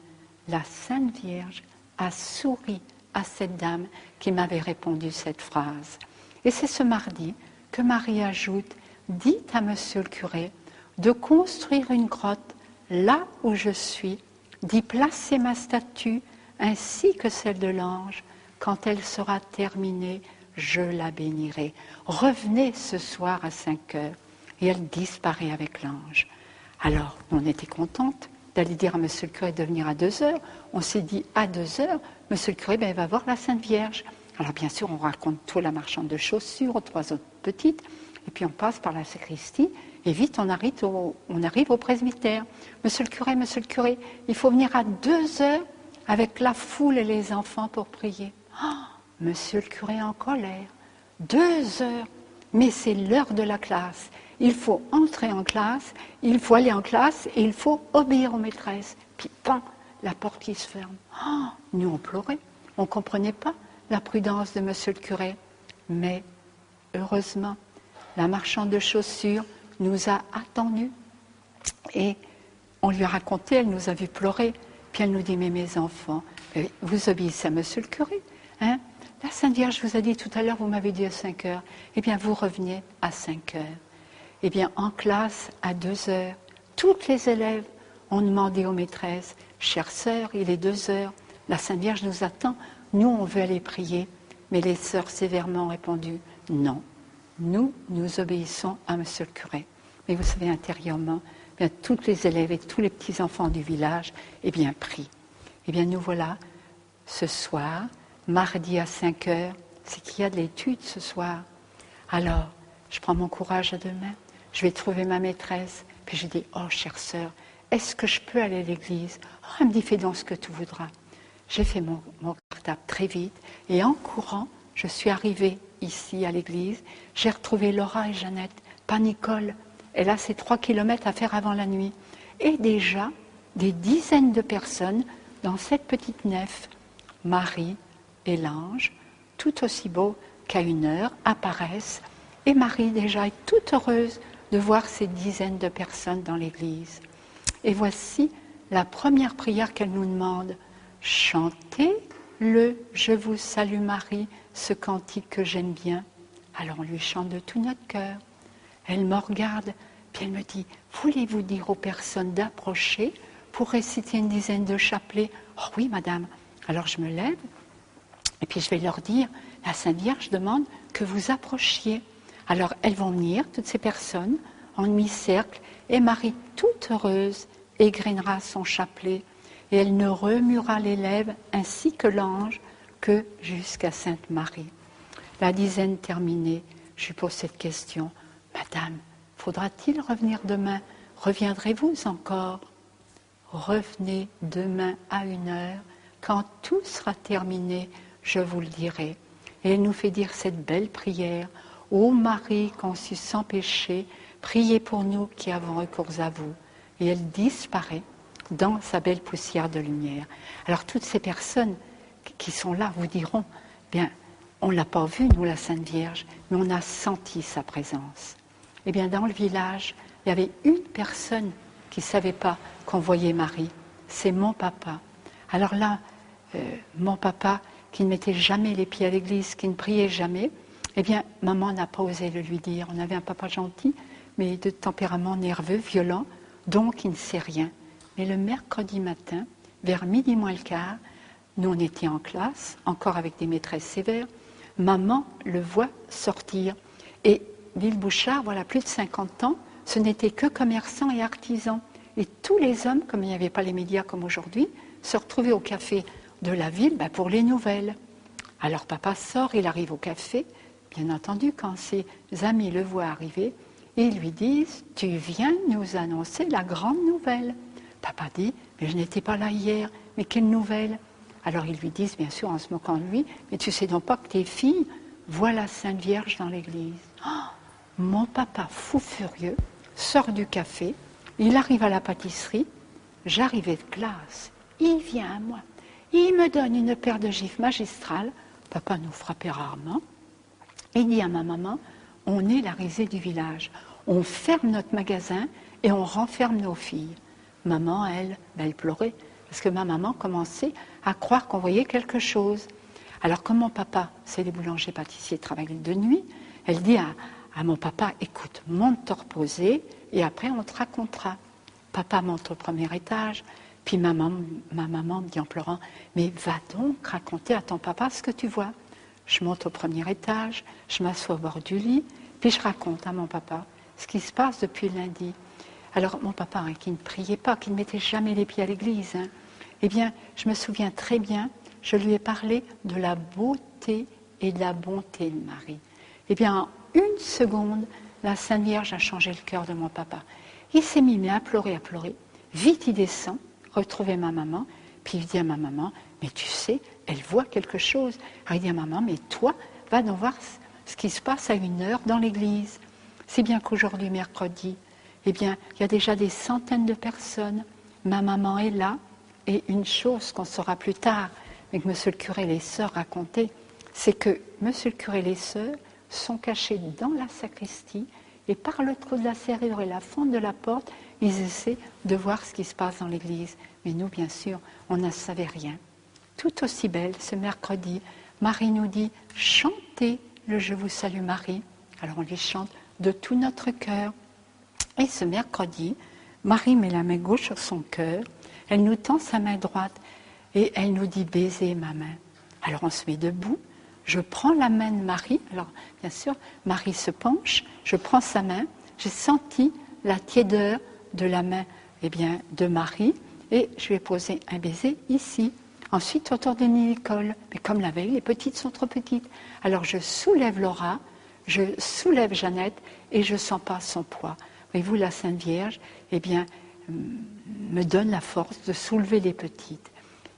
la Sainte Vierge a souri à cette dame qui m'avait répondu cette phrase. Et c'est ce mardi que Marie ajoute, dites à monsieur le curé de construire une grotte là où je suis, d'y placer ma statue ainsi que celle de l'ange. Quand elle sera terminée, je la bénirai. Revenez ce soir à 5 heures. Et elle disparaît avec l'ange. Alors, on était contente d'aller dire à monsieur le curé de venir à 2 heures. On s'est dit, à 2 heures, monsieur le curé, il va voir la Sainte Vierge. Alors, bien sûr, on raconte tout la marchande de chaussures, aux 3 autres petites, et puis on passe par la sacristie, et vite, on arrive au presbytère. Monsieur le curé, il faut venir à 2 heures avec la foule et les enfants pour prier. Oh, monsieur le curé en colère. 2 heures, mais c'est l'heure de la classe. Il faut entrer en classe, il faut aller en classe et il faut obéir aux maîtresses. Puis, pan, la porte qui se ferme. Oh, nous, on pleurait. On ne comprenait pas la prudence de monsieur le curé. Mais, heureusement, la marchande de chaussures nous a attendus. Et on lui a raconté, elle nous a vu pleurer. Puis elle nous dit, mais mes enfants, vous obéissez à monsieur le curé. Hein? La Sainte Vierge vous a dit tout à l'heure, vous m'avez dit à 5 heures. Eh bien, vous revenez à 5 heures. Eh bien, en classe, à 2 heures, toutes les élèves ont demandé aux maîtresses, « Chère sœur, il est 2 heures, la Sainte Vierge nous attend, nous, on veut aller prier. » Mais les sœurs sévèrement ont répondu, « Non, nous obéissons à monsieur le curé. » Mais vous savez, intérieurement, bien, toutes les élèves et tous les petits-enfants du village, eh bien, prient. Eh bien, nous voilà, ce soir, mardi à 5 heures, c'est qu'il y a de l'étude ce soir. Alors, je prends mon courage à 2 mains. Je vais trouver ma maîtresse, puis je dis, oh, chère sœur, est-ce que je peux aller à l'église? Oh, elle me dit, fais donc ce que tu voudras. J'ai fait mon cartable très vite, et en courant, je suis arrivée ici à l'église. J'ai retrouvé Laura et Jeannette, pas Nicole. Elle a ses 3 kilomètres à faire avant la nuit. Et déjà, des dizaines de personnes dans cette petite nef, Marie et l'ange, tout aussi beau qu'à 1 heure, apparaissent. Et Marie déjà est toute heureuse de voir ces dizaines de personnes dans l'église. Et voici la première prière qu'elle nous demande. Chantez-le, je vous salue Marie, ce cantique que j'aime bien. Alors on lui chante de tout notre cœur. Elle me regarde, puis elle me dit, voulez-vous dire aux personnes d'approcher pour réciter une dizaine de chapelets? Oh oui, madame. Alors je me lève, et puis je vais leur dire, la Sainte Vierge demande que vous approchiez. Alors elles vont venir, toutes ces personnes, en demi-cercle, et Marie, toute heureuse, égrenera son chapelet, et elle ne remuera les lèvres ainsi que l'ange que jusqu'à Sainte Marie. La dizaine terminée, je lui pose cette question. Madame, faudra-t-il revenir demain? Reviendrez-vous encore? Revenez demain à 1 heure, quand tout sera terminé, je vous le dirai. Et elle nous fait dire cette belle prière. Ô Marie conçue sans péché, priez pour nous qui avons recours à vous. Et elle disparaît dans sa belle poussière de lumière. Alors toutes ces personnes qui sont là vous diront, bien, on ne l'a pas vue, nous, la Sainte Vierge, mais on a senti sa présence. Eh bien, dans le village, il y avait une personne qui ne savait pas qu'on voyait Marie. C'est mon papa. Alors là, mon papa, qui ne mettait jamais les pieds à l'église, qui ne priait jamais, eh bien, maman n'a pas osé le lui dire. On avait un papa gentil, mais de tempérament nerveux, violent, donc il ne sait rien. Mais le mercredi matin, vers midi moins le quart, nous on était en classe, encore avec des maîtresses sévères, maman le voit sortir. Et Villebouchard, voilà, plus de 50 ans, ce n'était que commerçants et artisans. Et tous les hommes, comme il n'y avait pas les médias comme aujourd'hui, se retrouvaient au café de la ville pour les nouvelles. Alors papa sort, il arrive au café, bien entendu, quand ses amis le voient arriver, ils lui disent « Tu viens nous annoncer la grande nouvelle ». Papa dit « Mais je n'étais pas là hier, mais quelle nouvelle ?» Alors ils lui disent, bien sûr, en se moquant de lui, « Mais tu sais donc pas que tes filles voient la Sainte Vierge dans l'église. » Mon papa, fou furieux, sort du café, il arrive à la pâtisserie, j'arrivais de classe, il vient à moi, il me donne une paire de gifles magistrales, papa nous frappait rarement, il dit à ma maman, on est la risée du village, on ferme notre magasin et on renferme nos filles. Maman, elle pleurait, parce que ma maman commençait à croire qu'on voyait quelque chose. Alors comme mon papa, c'est les boulangers pâtissiers, travaillent de nuit, elle dit à mon papa, écoute, monte te reposer et après on te racontera. Papa monte au premier étage, puis ma maman me dit en pleurant, mais va donc raconter à ton papa ce que tu vois. Je monte au premier étage, je m'assois au bord du lit, puis je raconte à mon papa ce qui se passe depuis lundi. Alors mon papa, qui ne priait pas, qui ne mettait jamais les pieds à l'église, eh bien, je me souviens très bien, je lui ai parlé de la beauté et de la bonté de Marie. Eh bien, en une seconde, la Sainte Vierge a changé le cœur de mon papa. Il s'est mis à pleurer, à pleurer. Vite, il descend, retrouver ma maman, puis il dit à ma maman, mais tu sais, elle voit quelque chose. Alors il dit à ma maman, mais toi, va donc voir ce qui se passe à 1h dans l'église. C'est bien qu'aujourd'hui, mercredi, eh bien, il y a déjà des centaines de personnes. Ma maman est là, et une chose qu'on saura plus tard, mais que monsieur le curé et les sœurs racontaient, c'est que monsieur le curé et les sœurs sont cachés dans la sacristie, et par le trou de la serrure et la fente de la porte, ils essaient de voir ce qui se passe dans l'église. Mais nous, bien sûr, on ne savait rien. Tout aussi belle, ce mercredi, Marie nous dit « Chantez le Je vous salue Marie ». Alors on lui chante de tout notre cœur. Et ce mercredi, Marie met la main gauche sur son cœur, elle nous tend sa main droite et elle nous dit « Baisez ma main ». Alors on se met debout, je prends la main de Marie, alors bien sûr, Marie se penche, je prends sa main, j'ai senti la tiédeur de la main de Marie et je lui ai posé un baiser ici. Ensuite, autour de Nicole, mais comme la veille, les petites sont trop petites. Alors je soulève Laura, je soulève Jeannette et je ne sens pas son poids. Voyez-vous, la Sainte Vierge, me donne la force de soulever les petites.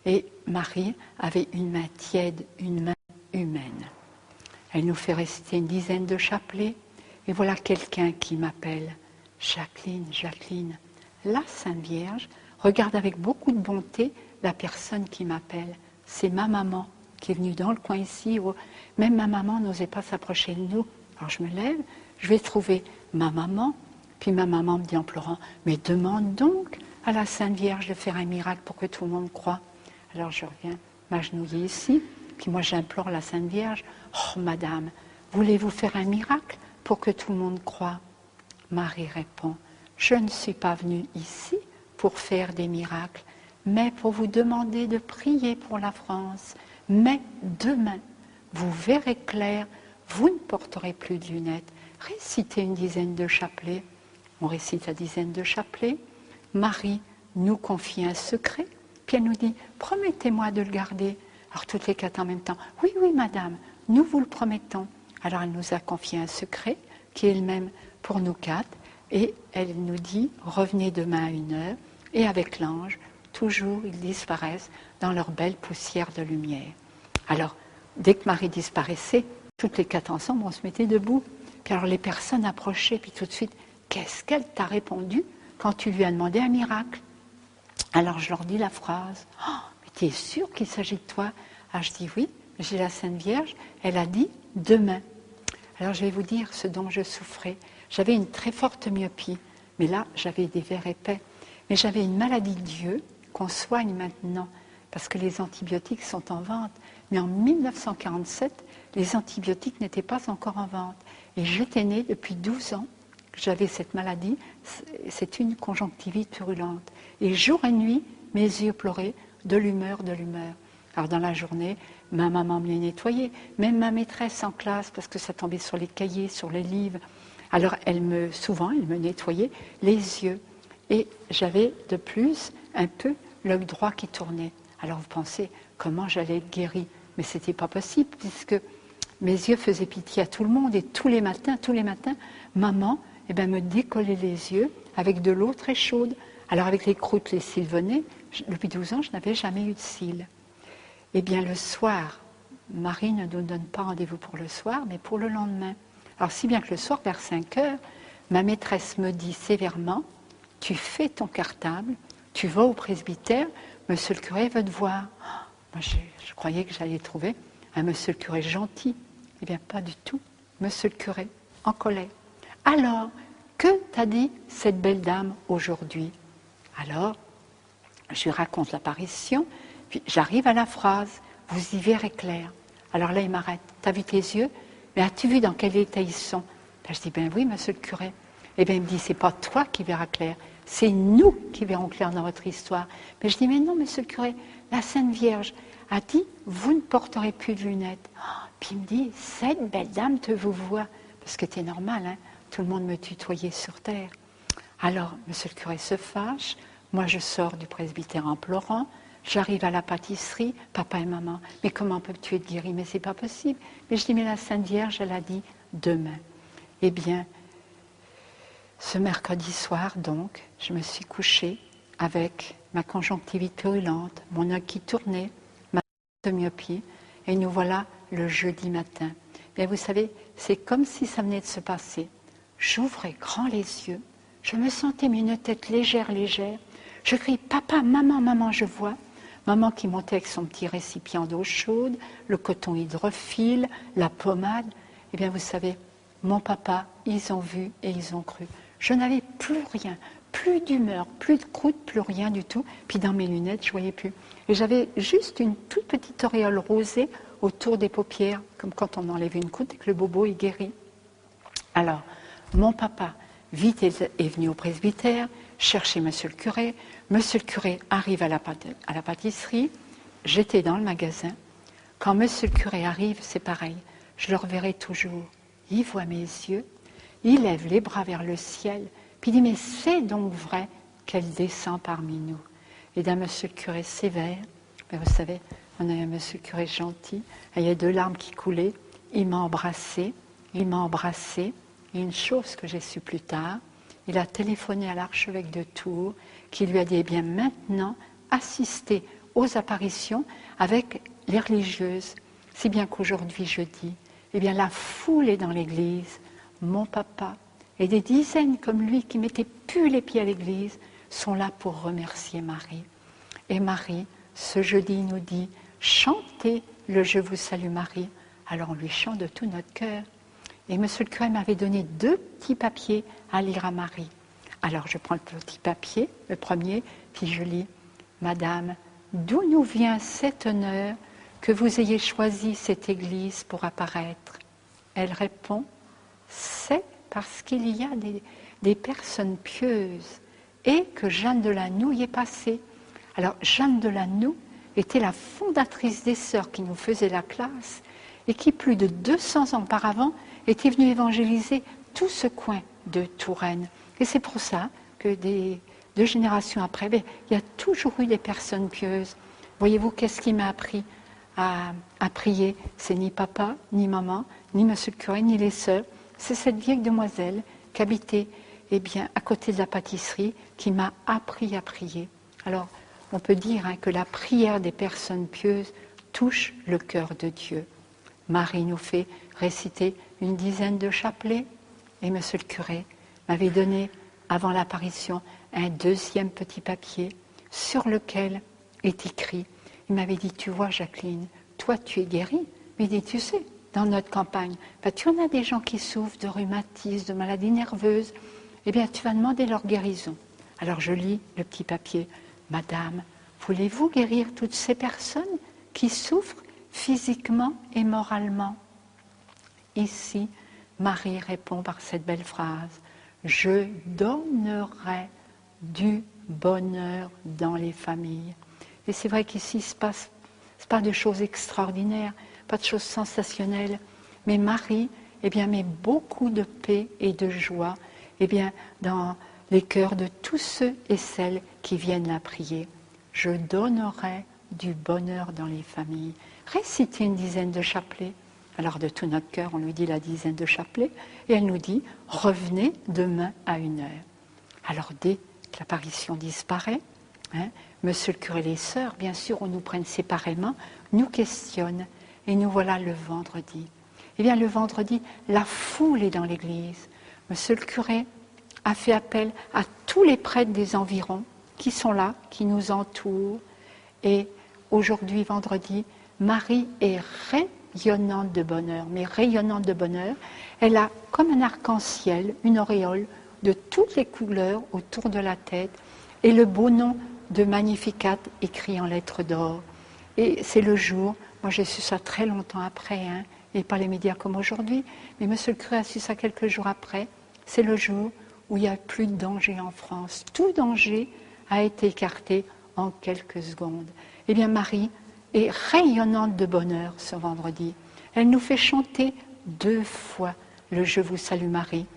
Et Marie avait une main tiède, une main humaine. Elle nous fait réciter une dizaine de chapelets. Et voilà quelqu'un qui m'appelle. Jacqueline, Jacqueline. La Sainte Vierge regarde avec beaucoup de bonté la personne qui m'appelle. C'est ma maman qui est venue dans le coin ici. Où même ma maman n'osait pas s'approcher de nous. Alors je me lève, je vais trouver ma maman. Puis ma maman me dit en pleurant, mais demande donc à la Sainte Vierge de faire un miracle pour que tout le monde croie. Alors je reviens m'agenouiller ici, puis moi j'implore la Sainte Vierge, oh madame, voulez-vous faire un miracle pour que tout le monde croie? Marie répond, je ne suis pas venue ici pour faire des miracles, mais pour vous demander de prier pour la France. Mais demain, vous verrez clair, vous ne porterez plus de lunettes. Récitez une dizaine de chapelets. On récite la dizaine de chapelets. Marie nous confie un secret, puis elle nous dit « Promettez-moi de le garder ». Alors toutes les quatre en même temps « Oui, oui, madame, nous vous le promettons ». Alors elle nous a confié un secret qui est le même pour nous quatre, et elle nous dit « Revenez demain à 1h ». Et avec l'ange, toujours ils disparaissent dans leur belle poussière de lumière. Alors, dès que Marie disparaissait, toutes les quatre ensemble, on se mettait debout. Puis alors les personnes approchaient, puis tout de suite, qu'est-ce qu'elle t'a répondu quand tu lui as demandé un miracle? Alors je leur dis la phrase, « Oh, mais tu es sûr qu'il s'agit de toi ?» Alors je dis oui, j'ai la Sainte Vierge, elle a dit « demain ». Alors je vais vous dire ce dont je souffrais. J'avais une très forte myopie, mais là j'avais des verres épais. Mais j'avais une maladie de Dieu qu'on soigne maintenant, parce que les antibiotiques sont en vente. Mais en 1947, les antibiotiques n'étaient pas encore en vente. Et j'étais née depuis 12 ans, j'avais cette maladie, c'est une conjonctivite purulente. Et jour et nuit, mes yeux pleuraient de l'humeur, de l'humeur. Alors dans la journée, ma maman me les nettoyait, même ma maîtresse en classe, parce que ça tombait sur les cahiers, sur les livres. Alors souvent, elle me nettoyait les yeux. Et j'avais de plus un peu l'œil droit qui tournait. Alors vous pensez comment j'allais être guérie? Mais ce n'était pas possible, puisque mes yeux faisaient pitié à tout le monde. Et tous les matins, maman me décollait les yeux avec de l'eau très chaude. Alors avec les croûtes, les cils venaient. Depuis 12 ans, je n'avais jamais eu de cils. Eh bien le soir, Marie ne nous donne pas rendez-vous pour le soir, mais pour le lendemain. Alors si bien que le soir, vers 5 heures, ma maîtresse me dit sévèrement, tu fais ton cartable, tu vas au presbytère, monsieur le curé veut te voir. Moi, je croyais que j'allais trouver un monsieur le curé gentil. Eh bien, pas du tout. Monsieur le curé, en colère. Alors, que t'a dit cette belle dame aujourd'hui? Alors, je lui raconte l'apparition, puis j'arrive à la phrase, vous y verrez clair. Alors là, il m'arrête. T'as vu tes yeux? Mais as-tu vu dans quel état ils sont? Ben, je dis, ben oui, monsieur le curé. Eh bien, il me dit, c'est pas toi qui verras clair, c'est nous qui verrons clair dans votre histoire. Mais je dis, mais non, monsieur le curé, la Sainte Vierge a dit, vous ne porterez plus de lunettes. Oh, puis il me dit, cette belle dame te vous voit. Parce que c'est normal, hein, tout le monde me tutoyait sur terre. Alors, monsieur le curé se fâche, moi je sors du presbytère en pleurant, j'arrive à la pâtisserie, papa et maman, mais comment peux-tu être guéri? Mais c'est pas possible. Mais je dis, mais la Sainte Vierge, elle a dit, demain. Eh bien, ce mercredi soir, donc, je me suis couchée avec ma conjonctivite purulente, mon œil qui tournait, ma myopie, et nous voilà le jeudi matin. Et vous savez, c'est comme si ça venait de se passer. J'ouvrais grand les yeux, je me sentais une tête légère, légère. Je crie, papa, maman, je vois. Maman qui montait avec son petit récipient d'eau chaude, le coton hydrophile, la pommade. Eh bien, vous savez, mon papa, ils ont vu et ils ont cru. Je n'avais plus rien, plus d'humeur, plus de croûte, plus rien du tout. Puis dans mes lunettes, je ne voyais plus. Et j'avais juste une toute petite auréole rosée autour des paupières, comme quand on enlève une croûte et que le bobo est guéri. Alors, mon papa, vite, est venu au presbytère, chercher monsieur le curé. Monsieur le curé arrive à la pâtisserie. J'étais dans le magasin. Quand monsieur le curé arrive, c'est pareil. Je le reverrai toujours. Il voit mes yeux. Il lève les bras vers le ciel, puis il dit, mais c'est donc vrai qu'elle descend parmi nous. Et d'un monsieur le curé sévère, mais vous savez, on a un monsieur le curé gentil, il y a 2 larmes qui coulaient, il m'a embrassée, et une chose que j'ai su plus tard, il a téléphoné à l'archevêque de Tours, qui lui a dit, eh bien maintenant, assistez aux apparitions avec les religieuses, si bien qu'aujourd'hui je dis, eh bien la foule est dans l'église, mon papa et des dizaines comme lui qui mettaient plus les pieds à l'église sont là pour remercier Marie. Et Marie, ce jeudi, nous dit, chantez le Je vous salue Marie. Alors on lui chante de tout notre cœur. Et monsieur le curé m'avait donné 2 petits papiers à lire à Marie. Alors je prends le petit papier, le premier, puis je lis, Madame, d'où nous vient cet honneur que vous ayez choisi cette église pour apparaître? Elle répond, c'est parce qu'il y a des personnes pieuses et que Jeanne de Lannou y est passée. Alors Jeanne de Lannou était la fondatrice des sœurs qui nous faisaient la classe et qui, plus de 200 ans auparavant, était venue évangéliser tout ce coin de Touraine. Et c'est pour ça que 2 générations après, il y a toujours eu des personnes pieuses. Voyez-vous, qu'est-ce qui m'a appris à prier? C'est ni papa, ni maman, ni monsieur le curé, ni les sœurs. C'est cette vieille demoiselle qui habitait à côté de la pâtisserie qui m'a appris à prier. Alors, on peut dire que la prière des personnes pieuses touche le cœur de Dieu. Marie nous fait réciter une dizaine de chapelets et monsieur le curé m'avait donné, avant l'apparition, un 2e petit papier sur lequel est écrit, il m'avait dit, tu vois Jacqueline, toi tu es guérie, mais il dit, tu sais, dans notre campagne, tu en as des gens qui souffrent de rhumatisme, de maladies nerveuses, eh bien tu vas demander leur guérison. Alors je lis le petit papier, Madame, voulez-vous guérir toutes ces personnes qui souffrent? physiquement et moralement. Ici, Marie répond par cette belle phrase, « Je donnerai du bonheur dans les familles. » Et c'est vrai qu'ici, il ne se passe pas de choses extraordinaires, pas de choses sensationnelles, mais Marie met beaucoup de paix et de joie dans les cœurs de tous ceux et celles qui viennent la prier. Je donnerai du bonheur dans les familles. Récitez une dizaine de chapelets. Alors de tout notre cœur, on lui dit la dizaine de chapelets, et elle nous dit « Revenez demain à 1h. » Alors dès que l'apparition disparaît, Monsieur le curé et les sœurs, bien sûr, on nous prenne séparément, nous questionnent, et nous voilà le vendredi. Eh bien, le vendredi, la foule est dans l'église. Monsieur le curé a fait appel à tous les prêtres des environs qui sont là, qui nous entourent. Et aujourd'hui, vendredi, Marie est rayonnante de bonheur, mais rayonnante de bonheur. Elle a comme un arc-en-ciel, une auréole de toutes les couleurs autour de la tête et le beau nom de Magnificat écrit en lettres d'or. Et c'est le jour, moi j'ai su ça très longtemps après, et pas les médias comme aujourd'hui, mais Monsieur le curé a su ça quelques jours après, c'est le jour où il n'y a plus de danger en France. Tout danger a été écarté en quelques secondes. Eh bien Marie est rayonnante de bonheur ce vendredi. Elle nous fait chanter 2 fois le « Je vous salue Marie ».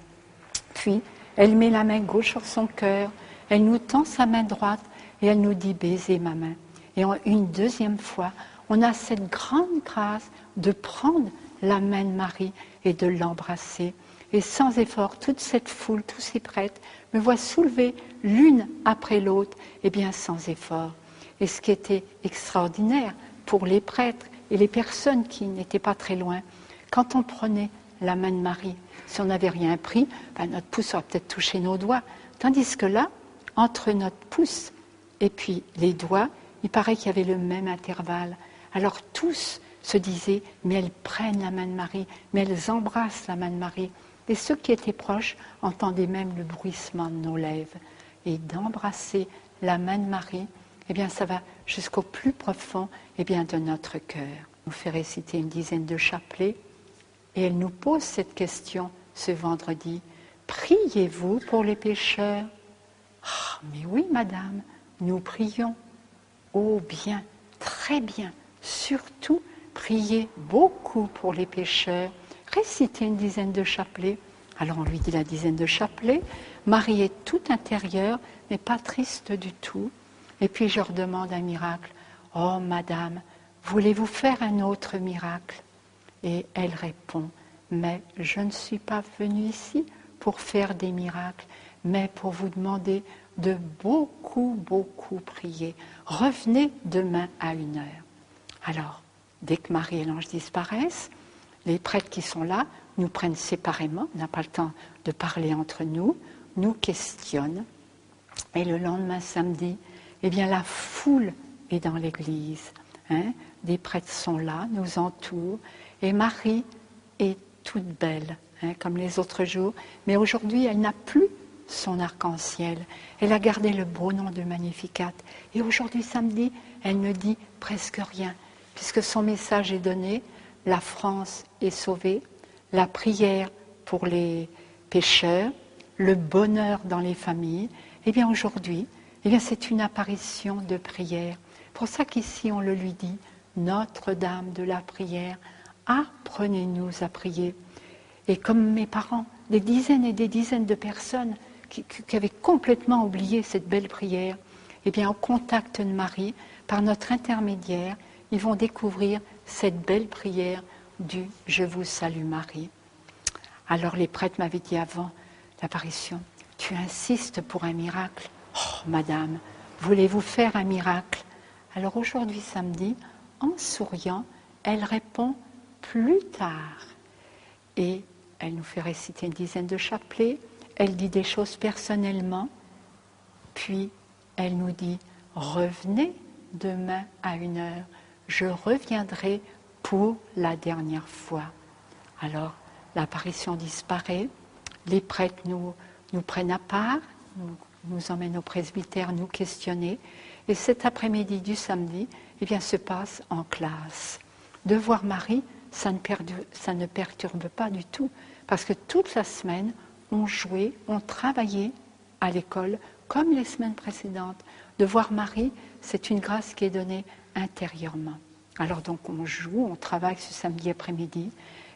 Puis elle met la main gauche sur son cœur, elle nous tend sa main droite et elle nous dit « Baisez ma main ». Et une deuxième fois, on a cette grande grâce de prendre la main de Marie et de l'embrasser. Et sans effort, toute cette foule, tous ces prêtres, me voient soulever l'une après l'autre, et bien sans effort. Et ce qui était extraordinaire pour les prêtres et les personnes qui n'étaient pas très loin, quand on prenait la main de Marie, si on n'avait rien pris, notre pouce aurait peut-être touché nos doigts. Tandis que là, entre notre pouce et puis les doigts, il paraît qu'il y avait le même intervalle. Alors tous se disaient, mais elles prennent la main de Marie, mais elles embrassent la main de Marie. Et ceux qui étaient proches entendaient même le bruissement de nos lèvres. Et d'embrasser la main de Marie, eh bien ça va jusqu'au plus profond de notre cœur. Elle nous fait réciter une dizaine de chapelets et elle nous pose cette question ce vendredi. Priez-vous pour les pécheurs? Oh, mais oui, madame, nous prions. Oh bien, très bien. Surtout, priez beaucoup pour les pécheurs. Récitez une dizaine de chapelets. Alors on lui dit la dizaine de chapelets. Marie est tout intérieure, mais pas triste du tout. Et puis je leur demande un miracle. Oh madame, voulez-vous faire un autre miracle? Et elle répond, mais je ne suis pas venue ici pour faire des miracles, mais pour vous demander de beaucoup, beaucoup prier. Revenez demain à 1h. Alors, dès que Marie et l'ange disparaissent, les prêtres qui sont là nous prennent séparément, on n'a pas le temps de parler entre nous, nous questionnent. Et le lendemain, samedi, eh bien la foule est dans l'église. Des prêtres sont là, nous entourent, et Marie est toute belle, comme les autres jours. Mais aujourd'hui, elle n'a plus son arc-en-ciel. Elle a gardé le beau nom de Magnificat. Et aujourd'hui, samedi, elle ne dit presque rien, puisque son message est donné. La France est sauvée, la prière pour les pécheurs, le bonheur dans les familles. Eh bien aujourd'hui, c'est une apparition de prière. C'est pour ça qu'ici on le lui dit, Notre-Dame de la prière, apprenez-nous à prier. Et comme mes parents, des dizaines et des dizaines de personnes qui avaient complètement oublié cette belle prière, eh bien au contact de Marie, par notre intermédiaire, ils vont découvrir cette belle prière du « Je vous salue Marie ». Alors les prêtres m'avaient dit avant l'apparition, « Tu insistes pour un miracle ?»« Oh, madame, voulez-vous faire un miracle ?» Alors aujourd'hui, samedi, en souriant, elle répond « Plus tard ». Et elle nous fait réciter une dizaine de chapelets, elle dit des choses personnellement, puis elle nous dit « Revenez demain à 1h, je reviendrai pour la dernière fois. » Alors, l'apparition disparaît, les prêtres nous prennent à part, nous emmènent au presbytère, nous questionner, et cet après-midi du samedi, se passe en classe. de voir Marie, ça ne perturbe pas du tout. Parce que toute la semaine, on jouait, on travaillait à l'école, comme les semaines précédentes. De voir Marie, c'est une grâce qui est donnée intérieurement. Alors donc on joue, on travaille ce samedi après-midi,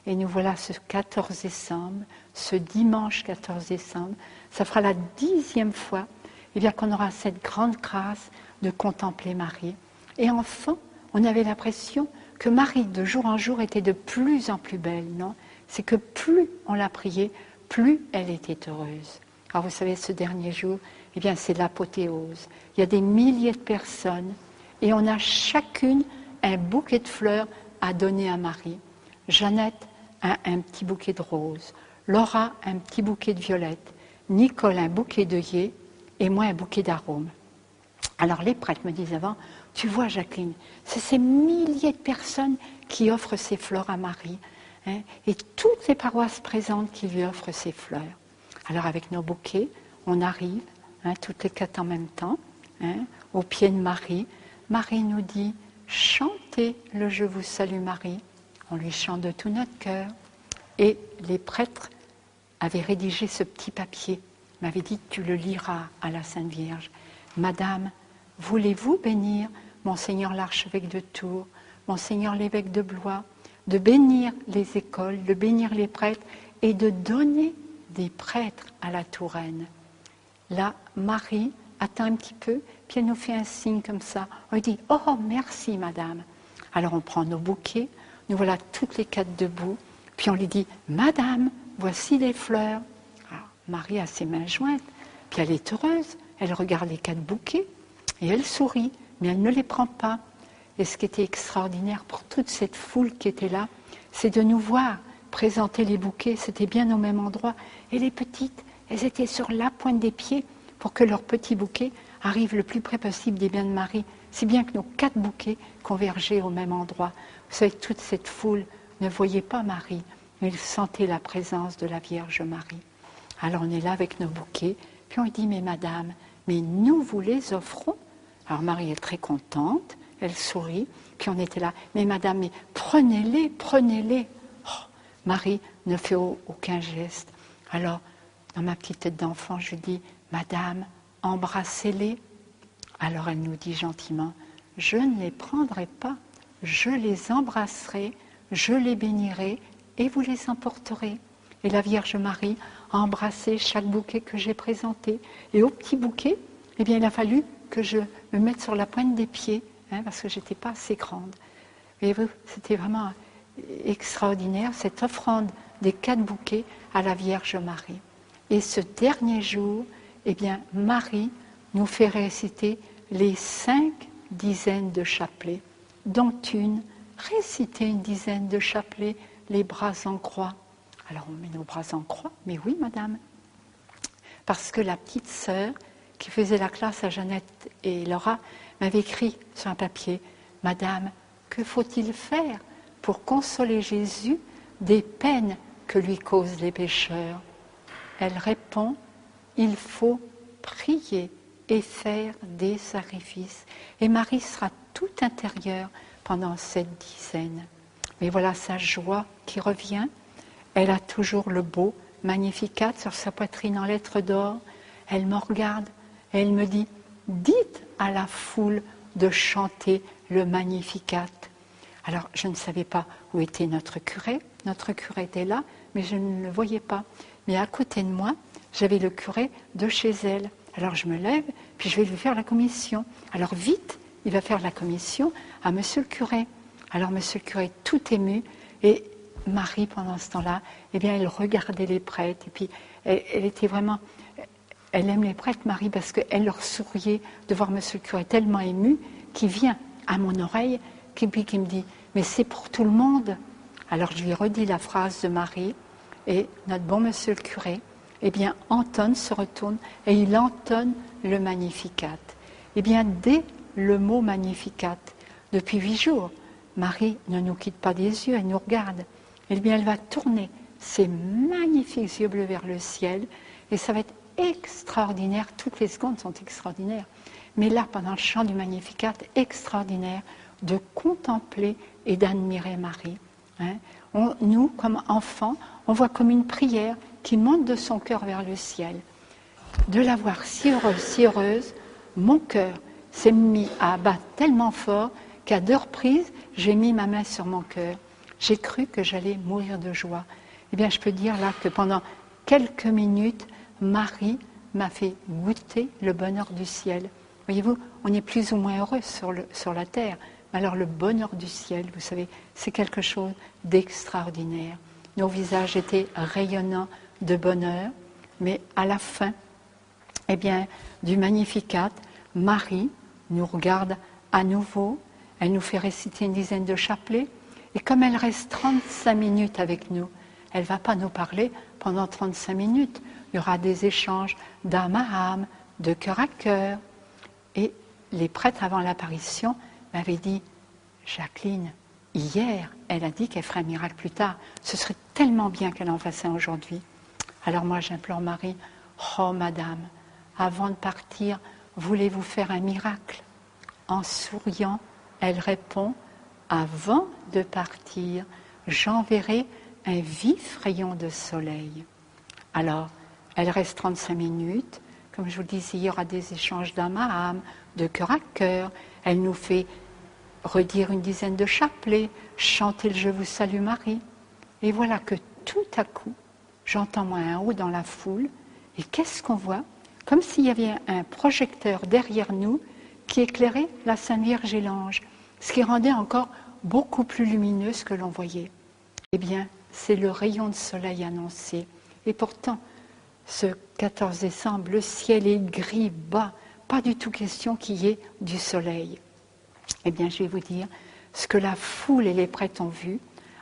et nous voilà ce 14 décembre, ce dimanche 14 décembre, ça fera la 10e fois qu'on aura cette grande grâce de contempler Marie. Et enfin, on avait l'impression que Marie, de jour en jour, était de plus en plus belle, non? C'est que plus on la priait, plus elle était heureuse. Alors vous savez, ce dernier jour, c'est l'apothéose. Il y a des milliers de personnes et on a chacune un bouquet de fleurs à donner à Marie. Jeannette a un petit bouquet de roses, Laura un petit bouquet de violettes, Nicole un bouquet d'œillets et moi un bouquet d'arômes. Alors les prêtres me disent avant, tu vois Jacqueline, c'est ces milliers de personnes qui offrent ces fleurs à Marie, hein, et toutes les paroisses présentes qui lui offrent ces fleurs. Alors avec nos bouquets, on arrive, hein, toutes les 4 en même temps, hein, au pied de Marie. Marie nous dit, chantez le Je vous salue Marie. On lui chante de tout notre cœur. Et les prêtres avaient rédigé ce petit papier, m'avaient dit, tu le liras à la Sainte Vierge. Madame, voulez-vous bénir Monseigneur l'archevêque de Tours, Monseigneur l'évêque de Blois, de bénir les écoles, de bénir les prêtres et de donner des prêtres à la Touraine. Là, Marie attend un petit peu, puis elle nous fait un signe comme ça. On lui dit « Oh, merci, madame ». Alors on prend nos bouquets, nous voilà toutes les 4 debout, puis on lui dit « Madame, voici les fleurs ». Alors, Marie a ses mains jointes, puis elle est heureuse, elle regarde les 4 bouquets et elle sourit, mais elle ne les prend pas. Et ce qui était extraordinaire pour toute cette foule qui était là, c'est de nous voir présenter les bouquets, c'était bien au même endroit. Et les petites, elles étaient sur la pointe des pieds pour que leurs petits bouquets arrivent le plus près possible des biens de Marie, si bien que nos 4 bouquets convergeaient au même endroit. Vous savez, toute cette foule ne voyait pas Marie, mais ils sentaient la présence de la Vierge Marie. Alors on est là avec nos bouquets, puis on lui dit « Mais madame, mais nous vous les offrons ». Alors Marie est très contente, elle sourit, puis on était là « Mais madame, mais prenez-les, prenez-les ». Oh, Marie ne fait aucun geste. Alors, dans ma petite tête d'enfant, je dis « Madame, embrassez-les ». Alors elle nous dit gentiment « Je ne les prendrai pas, je les embrasserai, je les bénirai et vous les emporterez ». Et la Vierge Marie a embrassé chaque bouquet que j'ai présenté. Et au petit bouquet, il a fallu que je me mette sur la pointe des pieds, hein, parce que je n'étais pas assez grande. Et c'était vraiment extraordinaire, cette offrande des 4 bouquets à la Vierge Marie. Et ce dernier jour, Marie nous fait réciter les 5 dizaines de chapelets, dont une, réciter une dizaine de chapelets, les bras en croix. Alors on met nos bras en croix, mais oui madame, parce que la petite sœur qui faisait la classe à Jeannette et Laura m'avait écrit sur un papier « Madame, que faut-il faire pour consoler Jésus des peines que lui causent les pécheurs ?» Elle répond « Il faut prier et faire des sacrifices. » Et Marie sera tout intérieure pendant cette dizaine. Mais voilà sa joie qui revient. Elle a toujours le beau Magnificat sur sa poitrine en lettres d'or. Elle me regarde et elle me dit « Dites à la foule de chanter le Magnificat ». Alors, je ne savais pas où était notre curé. Notre curé était là, mais je ne le voyais pas. Mais à côté de moi, j'avais le curé de chez elle. Alors, je me lève, puis je vais lui faire la commission. Alors, vite, il va faire la commission à monsieur le curé. Alors, monsieur le curé, tout ému, et Marie, pendant ce temps-là, elle regardait les prêtres. Et puis, elle était vraiment... Elle aime les prêtres, Marie, parce qu'elle leur souriait de voir monsieur le curé tellement ému, qui vient à mon oreille, qui me dit « Mais c'est pour tout le monde !» Alors, je lui redis la phrase de Marie, et notre bon monsieur le curé, Anton se retourne, et il entonne le Magnificat. Dès le mot Magnificat, depuis 8 jours, Marie ne nous quitte pas des yeux, elle nous regarde. Elle va tourner ses magnifiques yeux bleus vers le ciel et ça va être extraordinaire. Toutes les secondes sont extraordinaires. Mais là, pendant le chant du Magnificat, extraordinaire, de contempler et d'admirer Marie. Hein. Nous, comme enfants, on voit comme une prière qui monte de son cœur vers le ciel. De la voir si heureuse, mon cœur s'est mis à battre tellement fort qu'à 2 reprises, j'ai mis ma main sur mon cœur. J'ai cru que j'allais mourir de joie. Eh bien, je peux dire là que pendant quelques minutes, Marie m'a fait goûter le bonheur du ciel. Voyez-vous, on est plus ou moins heureux sur la terre. Mais alors le bonheur du ciel, vous savez, c'est quelque chose d'extraordinaire. Nos visages étaient rayonnants de bonheur, mais à la fin, eh bien, du Magnificat, Marie nous regarde à nouveau, elle nous fait réciter une dizaine de chapelets, et comme elle reste 35 minutes avec nous, elle ne va pas nous parler pendant 35 minutes. Il y aura des échanges d'âme à âme, de cœur à cœur. Et les prêtres, avant l'apparition, m'avaient dit, Jacqueline, hier, elle a dit qu'elle ferait un miracle plus tard. Ce serait tellement bien qu'elle en fasse un aujourd'hui. Alors moi, j'implore Marie, oh madame, avant de partir, voulez-vous faire un miracle? En souriant, elle répond, avant de partir, j'enverrai un vif rayon de soleil. Alors, elle reste 35 minutes. Comme je vous le disais, il y aura des échanges d'âme à âme, de cœur à cœur. Elle nous fait redire une dizaine de chapelets, chanter le « Je vous salue Marie ». Et voilà que tout à coup, j'entends moi un haut dans la foule. Et qu'est-ce qu'on voit? Comme s'il y avait un projecteur derrière nous qui éclairait la Sainte Vierge et l'ange, ce qui rendait encore beaucoup plus lumineux ce que l'on voyait. Eh bien, c'est le rayon de soleil annoncé. Et pourtant, ce 14 décembre, le ciel est gris, bas, pas du tout question qu'il y ait du soleil. Eh bien, je vais vous dire ce que la foule et les prêtres ont vu,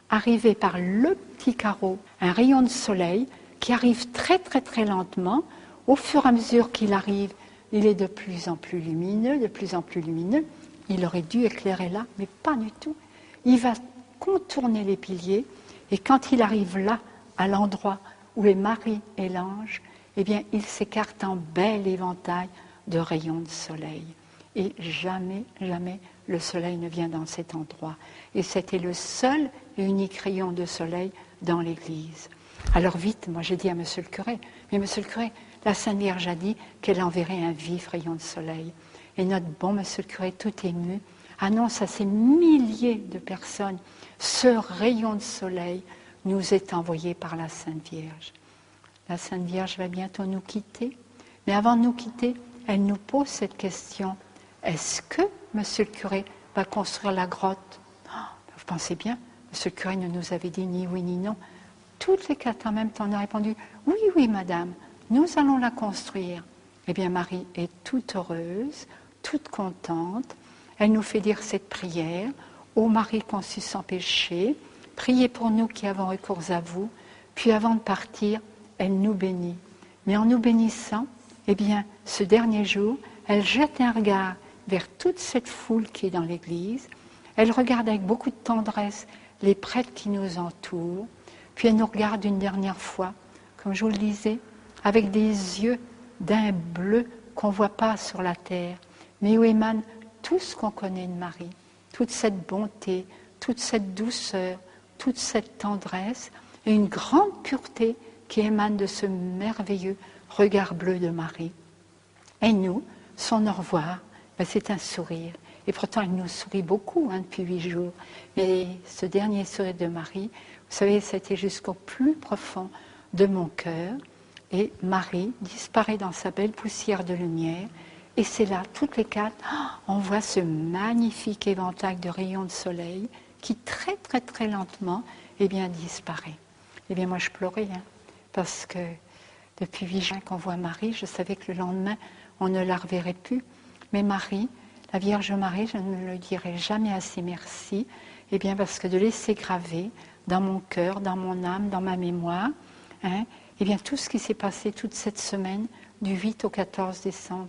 arriver par le petit carreau, un rayon de soleil qui arrive très très très lentement. Au fur et à mesure qu'il arrive, il est de plus en plus lumineux, de plus en plus lumineux. Il aurait dû éclairer là, mais pas du tout. Il va contourner les piliers, et quand il arrive là, à l'endroit où est Marie et l'ange, eh bien, il s'écarte en bel éventail de rayons de soleil. Et jamais, jamais, le soleil ne vient dans cet endroit. Et c'était le seul et unique rayon de soleil dans l'église. Alors vite, moi j'ai dit à monsieur le curé, mais monsieur le curé, la Sainte Vierge a dit qu'elle enverrait un vif rayon de soleil. Et notre bon monsieur le curé, tout ému, annonce à ces milliers de personnes, ce rayon de soleil nous est envoyé par la Sainte Vierge. La Sainte Vierge va bientôt nous quitter, mais avant de nous quitter, elle nous pose cette question. Est-ce que monsieur le curé va construire la grotte? Vous pensez bien, monsieur le curé ne nous avait dit ni oui ni non. Toutes les 4 en même temps, on a répondu « Oui, oui, madame, nous allons la construire ». Eh bien, Marie est toute heureuse, toute contente. Elle nous fait dire cette prière « Ô Marie conçue sans péché, priez pour nous qui avons recours à vous ». Puis avant de partir, elle nous bénit. Mais en nous bénissant, eh bien, ce dernier jour, elle jette un regard vers toute cette foule qui est dans l'église. Elle regarde avec beaucoup de tendresse les prêtres qui nous entourent. Puis elle nous regarde une dernière fois, comme je vous le disais, avec des yeux d'un bleu qu'on ne voit pas sur la terre, mais où émane tout ce qu'on connaît de Marie, toute cette bonté, toute cette douceur, toute cette tendresse, et une grande pureté qui émane de ce merveilleux regard bleu de Marie. Et nous, son au revoir, ben c'est un sourire. Et pourtant, elle nous sourit beaucoup depuis 8 jours. Mais ce dernier sourire de Marie, vous savez, c'était jusqu'au plus profond de mon cœur. Et Marie disparaît dans sa belle poussière de lumière. Et c'est là, toutes les 4, on voit ce magnifique éventail de rayons de soleil qui très, très, très lentement, eh bien, disparaît. Eh bien, moi, je pleurais, parce que depuis 8 jours qu'on voit Marie, je savais que le lendemain, on ne la reverrait plus. Mais Marie, la Vierge Marie, je ne le dirai jamais assez merci, eh bien, parce que de laisser graver dans mon cœur, dans mon âme, dans ma mémoire, eh bien, tout ce qui s'est passé toute cette semaine, du 8 au 14 décembre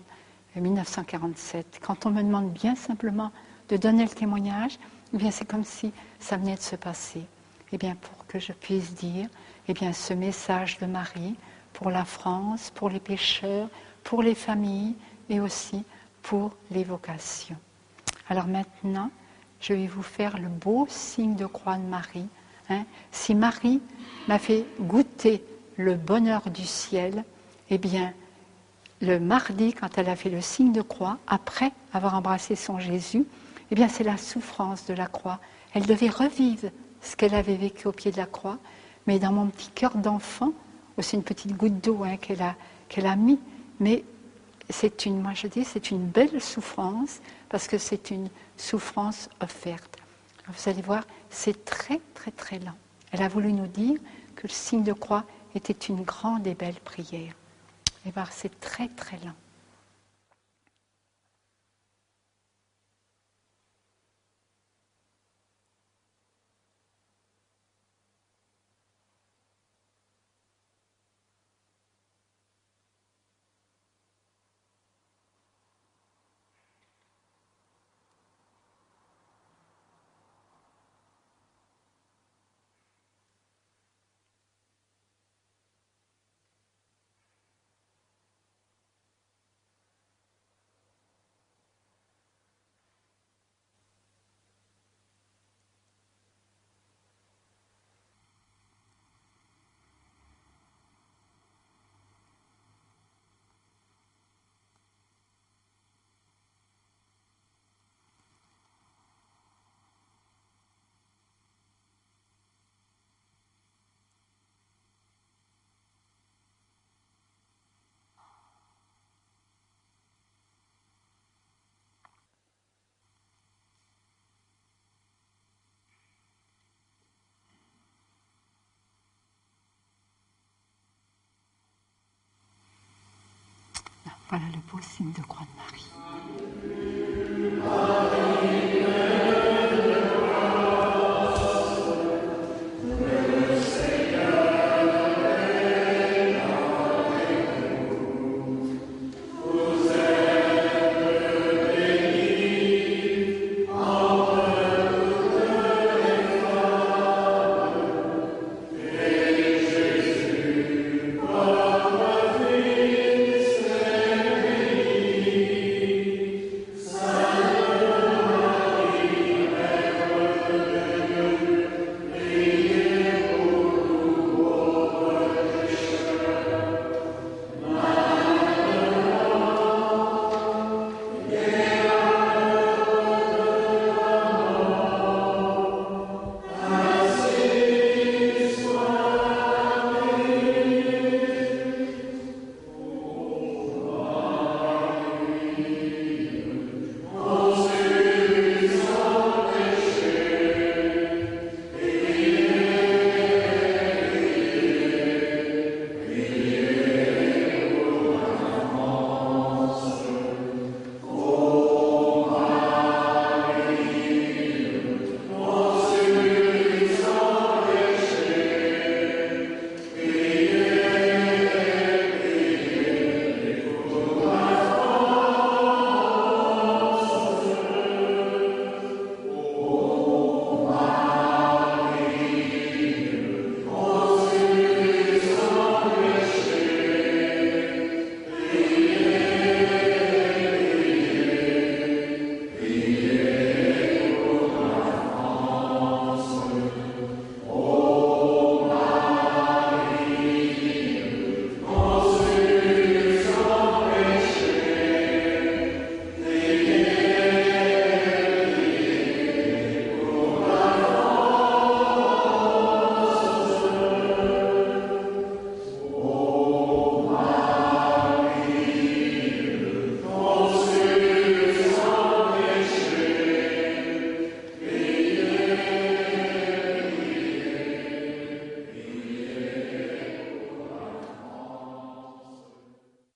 1947. Quand on me demande bien simplement de donner le témoignage, eh bien, c'est comme si ça venait de se passer. Eh bien, pour que je puisse dire, eh bien, ce message de Marie pour la France, pour les pécheurs, pour les familles et aussi pour les vocations. Alors maintenant, je vais vous faire le beau signe de croix de Marie. Hein. Si Marie m'a fait goûter le bonheur du ciel, eh bien, le mardi, quand elle a fait le signe de croix, après avoir embrassé son Jésus, eh bien, c'est la souffrance de la croix. Elle devait revivre ce qu'elle avait vécu au pied de la croix, mais dans mon petit cœur d'enfant, c'est une petite goutte d'eau hein, qu'elle a mis, mais moi je dis, c'est une belle souffrance, parce que c'est une souffrance offerte. Alors vous allez voir, c'est très, très, très lent. Elle a voulu nous dire que le signe de croix était une grande et belle prière. Et bien, c'est très, très lent. Voilà le beau signe de croix de Marie.